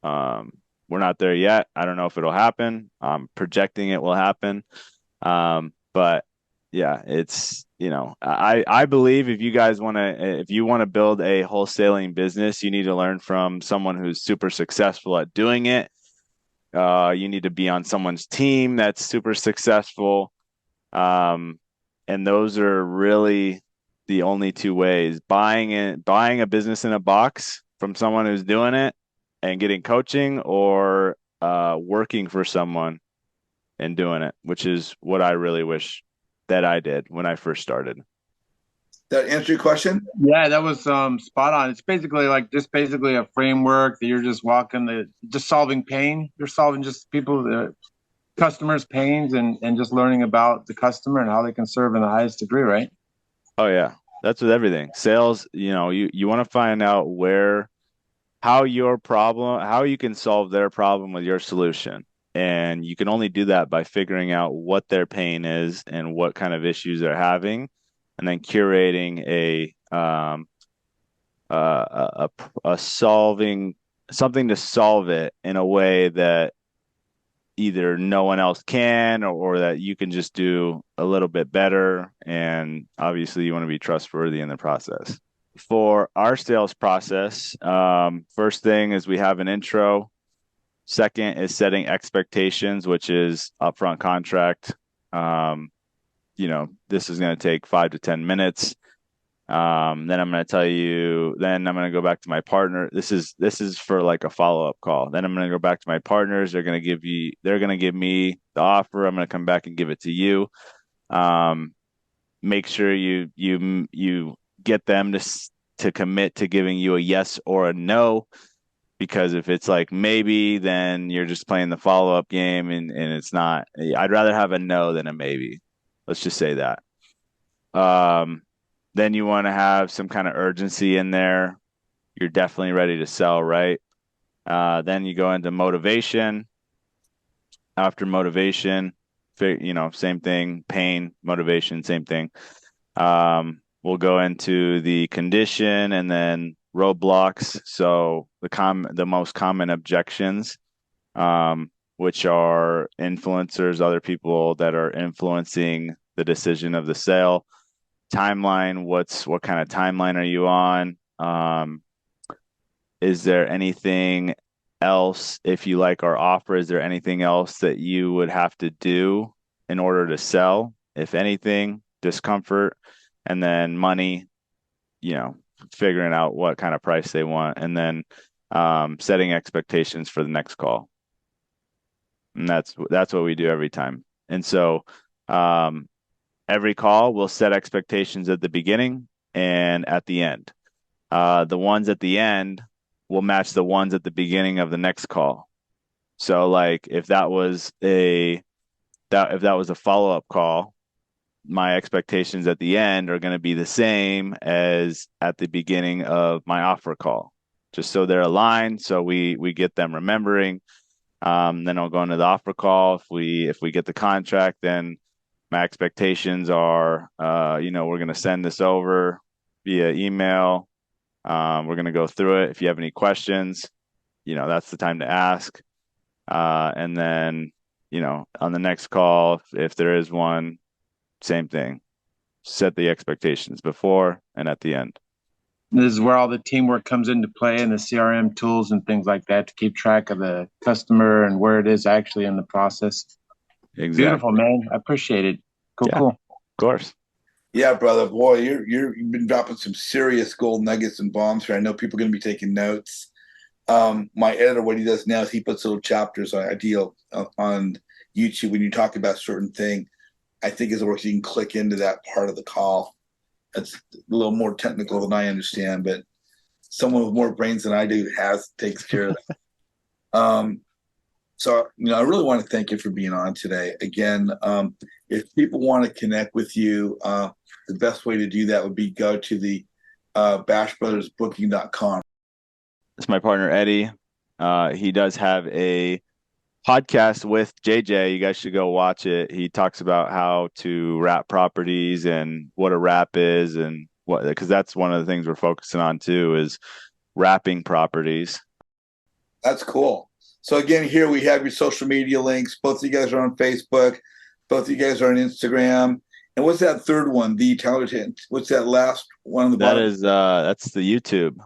we're not there yet. I don't know if it'll happen. I'm projecting it will happen. But yeah, it's, you know, I believe if you guys want to, if you want to build a wholesaling business, you need to learn from someone who's super successful at doing it. You need to be on someone's team that's super successful. And those are really the only two ways: buying a business in a box from someone who's doing it and getting coaching, or working for someone and doing it, which is what I really wish that I did when I first started. That answer your question? Yeah, that was spot on. It's basically like just basically a framework that you're just just solving pain. You're solving just the customers' pains, and just learning about the customer and how they can serve in the highest degree, right? Oh yeah, that's with everything. Sales, you know, you want to find out how you can solve their problem with your solution. And you can only do that by figuring out what their pain is and what kind of issues they're having, and then curating a solving something to solve it in a way that either no one else can, or that you can just do a little bit better. And obviously you want to be trustworthy in the process. For our sales process, first thing is we have an intro. Second is setting expectations, which is upfront contract. You know, this is going to take 5 to 10 minutes. Then I'm going to tell you, then I'm going to go back to my partner. This is for like a follow-up call. Then I'm going to go back to my partners. They're going to give me the offer. I'm going to come back and give it to you. Make sure you get them to commit to giving you a yes or a no, because if it's like maybe, then you're just playing the follow-up game, and it's not. I'd rather have a no than a maybe. Let's just say that. Then you want to have some kind of urgency in there. You're definitely ready to sell, right? Then you go into motivation. After motivation, you know, same thing. Pain, motivation, same thing. We'll go into the condition, and then roadblocks. So the most common objections, which are influencers, other people that are influencing the decision of the sale. Timeline, what kind of timeline are you on? Is there anything else, if you like our offer, is there anything else that you would have to do in order to sell? If anything, discomfort. And then money, you know, figuring out what kind of price they want, and then setting expectations for the next call. And that's what we do every time. And so every call we'll set expectations at the beginning and at the end. The ones at the end, will match the ones at the beginning of the next call. So like if that was a follow-up call, my expectations at the end are going to be the same as at the beginning of my offer call, just so they're aligned, so we get them remembering. Then I'll go into the offer call. If we get the contract, then my expectations are, we're going to send this over via email. We're going to go through it. If you have any questions, that's the time to ask. And then, on the next call, if there is one, same thing. Set the expectations before and at the end. This is where all the teamwork comes into play, and the CRM tools and things like that to keep track of the customer and where it is actually in the process. Exactly. Beautiful, man. I appreciate it. Cool. Of course. Yeah, brother, boy, you've been dropping some serious gold nuggets and bombs here. I know people are going to be taking notes. My editor, what he does now is he puts little chapters on YouTube when you talk about a certain thing. I think as it works, you can click into that part of the call. It's a little more technical than I understand, but someone with more brains than I do takes care of that. So, I really want to thank you for being on today. Again, if people want to connect with you, the best way to do that would be go to the BashBrothersBooking.com. It's my partner, Eddie. He does have a podcast with JJ. You guys should go watch it. He talks about how to wrap properties and what a wrap is, and because that's one of the things we're focusing on too, is wrapping properties. That's cool. So again, here we have your social media links. Both of you guys are on Facebook. Both of you guys are on Instagram. And what's that third one? What's that last one on the bottom? That's the YouTube.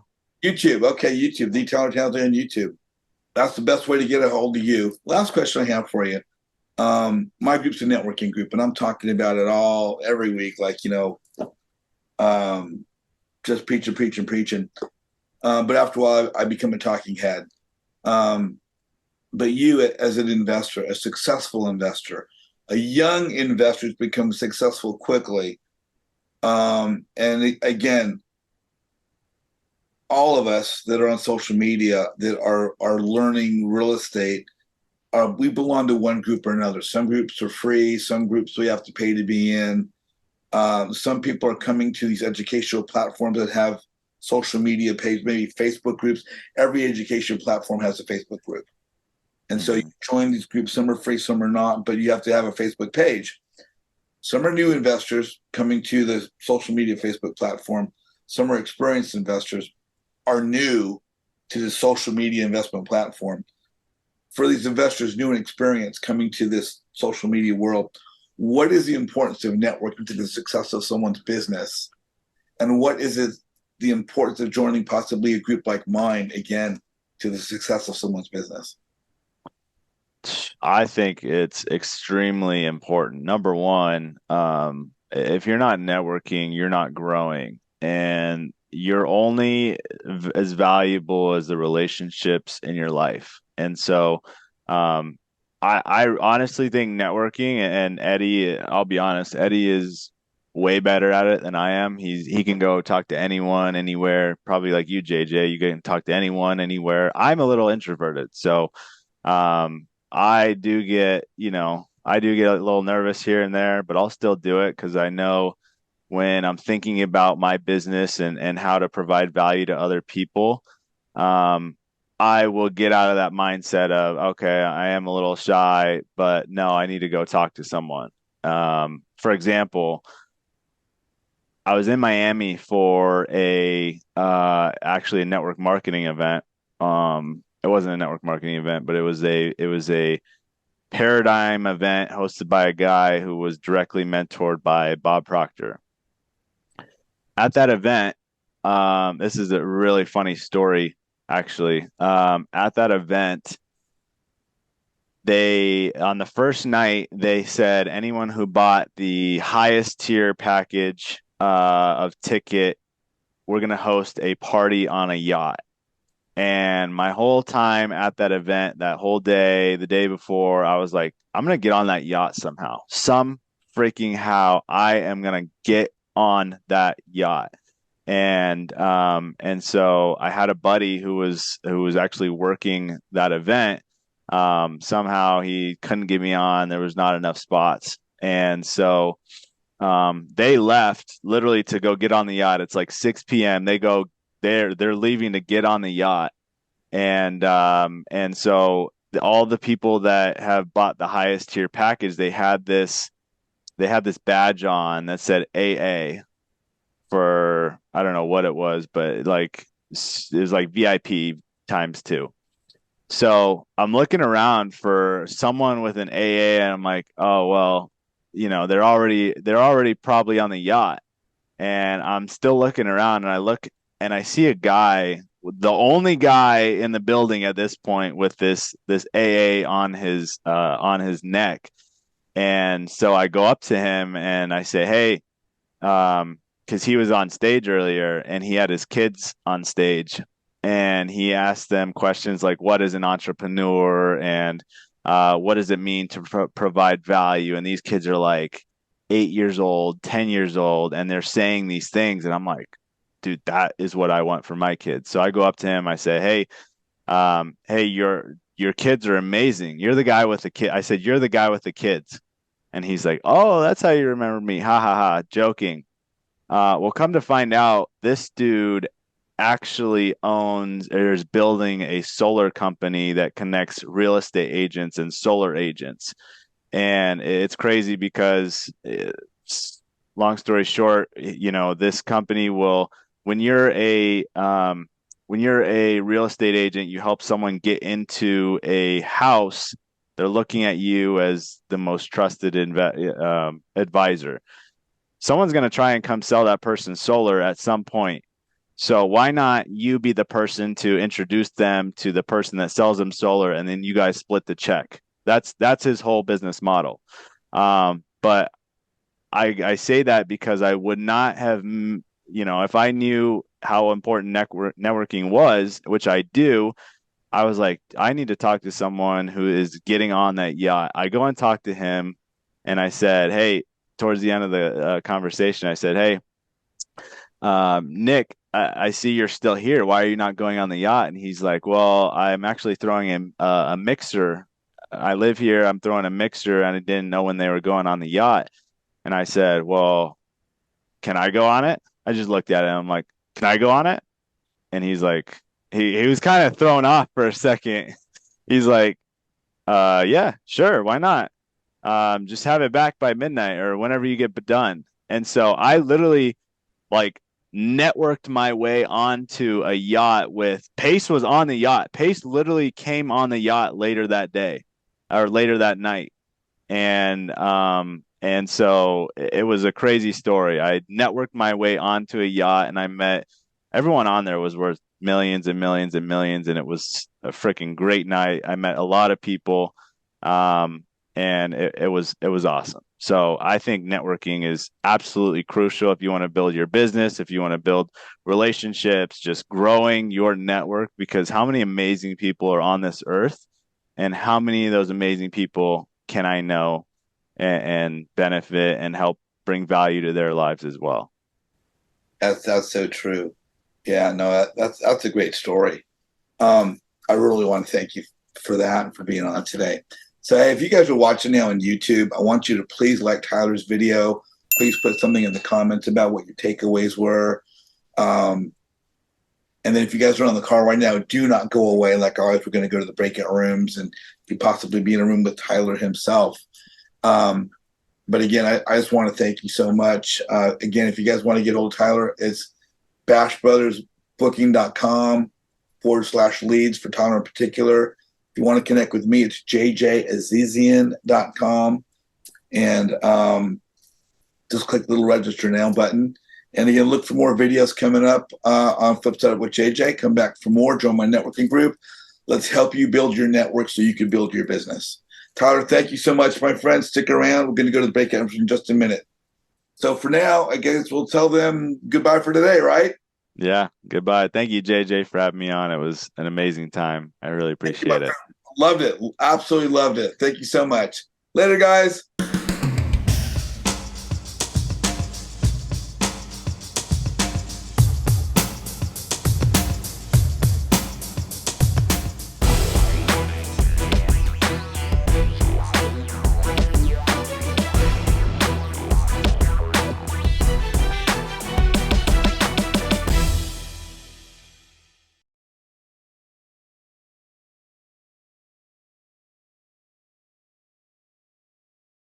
YouTube. Okay, YouTube. The Tyler Townsley on YouTube. That's the best way to get a hold of you. Last question I have for you. My group's a networking group, and I'm talking about it every week, just preaching. But after a while, I become a talking head. But you, as an investor, a successful investor, a young investor who's become successful quickly, and again, all of us that are on social media that are learning real estate, we belong to one group or another. Some groups are free. Some groups we have to pay to be in. Some people are coming to these educational platforms that have social media pages, maybe Facebook groups. Every education platform has a Facebook group. And so you join these groups. Some are free, some are not, but you have to have a Facebook page. Some are new investors coming to the social media Facebook platform. Some are experienced investors are new to the social media investment platform. For these investors, new and experienced, coming to this social media world, what is the importance of networking to the success of someone's business? And what is the importance of joining possibly a group like mine, again, to the success of someone's business? I think it's extremely important. Number one, if you're not networking, you're not growing. And you're only as valuable as the relationships in your life. And so I honestly think networking, and Eddie, I'll be honest, Eddie is way better at it than I am. He can go talk to anyone, anywhere, probably like you, JJ. You can talk to anyone, anywhere. I'm a little introverted. So I do get a little nervous here and there, but I'll still do it because I know when I'm thinking about my business and how to provide value to other people, I will get out of that mindset of, okay, I am a little shy, but no, I need to go talk to someone. For example, I was in Miami for actually a network marketing event. It wasn't a network marketing event, but it was a paradigm event hosted by a guy who was directly mentored by Bob Proctor. At that event, this is a really funny story, actually. At that event, on the first night, they said anyone who bought the highest tier package of ticket, we're going to host a party on a yacht. And my whole time at that event, that whole day, the day before, I was like, I'm going to get on that yacht somehow. Some freaking how I am going to get on that yacht. And so I had a buddy who was actually working that event. Somehow he couldn't get me on. There was not enough spots. And so they left literally to go get on the yacht. It's like 6 p.m. They're leaving to get on the yacht. And so all the people that have bought the highest tier package, they had this badge on that said AA for, I don't know what it was, but like it was like VIP times 2. So I'm looking around for someone with an AA, and I'm like, oh well, they're already probably on the yacht. And I'm still looking around, and I look and I see a guy, the only guy in the building at this point, with this AA on his neck. And so I go up to him and I say, hey, because he was on stage earlier and he had his kids on stage, and he asked them questions like, what is an entrepreneur, and what does it mean to provide value? And these kids are like 8 years old, 10 years old, and they're saying these things. And I'm like, dude, that is what I want for my kids. So I go up to him, I say, hey, your kids are amazing. You're the guy with the kid. I said, you're the guy with the kids. And he's like, oh, that's how you remember me. Ha ha ha, joking. Well, come to find out, this dude actually owns or is building a solar company that connects real estate agents and solar agents. And it's crazy because, long story short, this company will, when you're a real estate agent, you help someone get into a house, they're looking at you as the most trusted advisor. Someone's going to try and come sell that person solar at some point. So why not you be the person to introduce them to the person that sells them solar, and then you guys split the check? That's his whole business model. But I say that because I would not have, if I knew how important networking was, which I do, I was like, I need to talk to someone who is getting on that yacht. I go and talk to him, and I said, hey, towards the end of the conversation, I said, hey, Nick, I see you're still here. Why are you not going on the yacht? And he's like, well, I'm actually throwing in a mixer. I live here. I'm throwing a mixer, and I didn't know when they were going on the yacht. And I said, well, can I go on it? I just looked at him. I'm like, can I go on it? And he's like, he was kind of thrown off for a second. He's like, yeah, sure. Why not? Just have it back by midnight or whenever you get done. And so I literally like networked my way onto a yacht with Pace. Was on the yacht. Pace literally came on the yacht later that day or later that night. And so it was a crazy story. I networked my way onto a yacht, and I met everyone on there was worth millions and millions and millions. And it was a freaking great night. I met a lot of people. And it was awesome. So I think networking is absolutely crucial if you want to build your business, if you want to build relationships, just growing your network, because how many amazing people are on this earth, and how many of those amazing people can I know and benefit and help bring value to their lives as well. That's so true. Yeah, no, that's a great story. I really want to thank you for that and for being on today. So hey, if you guys are watching now on YouTube, I want you to please like Tyler's video. Please put something in the comments about what your takeaways were. And then if you guys are on the call right now, do not go away like always. We're going to go to the breakout rooms and possibly be in a room with Tyler himself. But again, I just want to thank you so much. Again, if you guys want to get hold of Tyler, it's bashbrothersbooking.com/leads for Tyler in particular. If you want to connect with me, it's jjazizian.com. And just click the little register now button. And again, look for more videos coming up on Flip Side with JJ. Come back for more. Join my networking group. Let's help you build your network so you can build your business. Tyler, thank you so much, my friend. Stick around. We're going to go to the breakout rooms in just a minute. So for now, I guess we'll tell them goodbye for today, right? Yeah, goodbye. Thank you, JJ, for having me on. It was an amazing time. I really appreciate it. Loved it. Absolutely loved it. Thank you so much. Later, guys.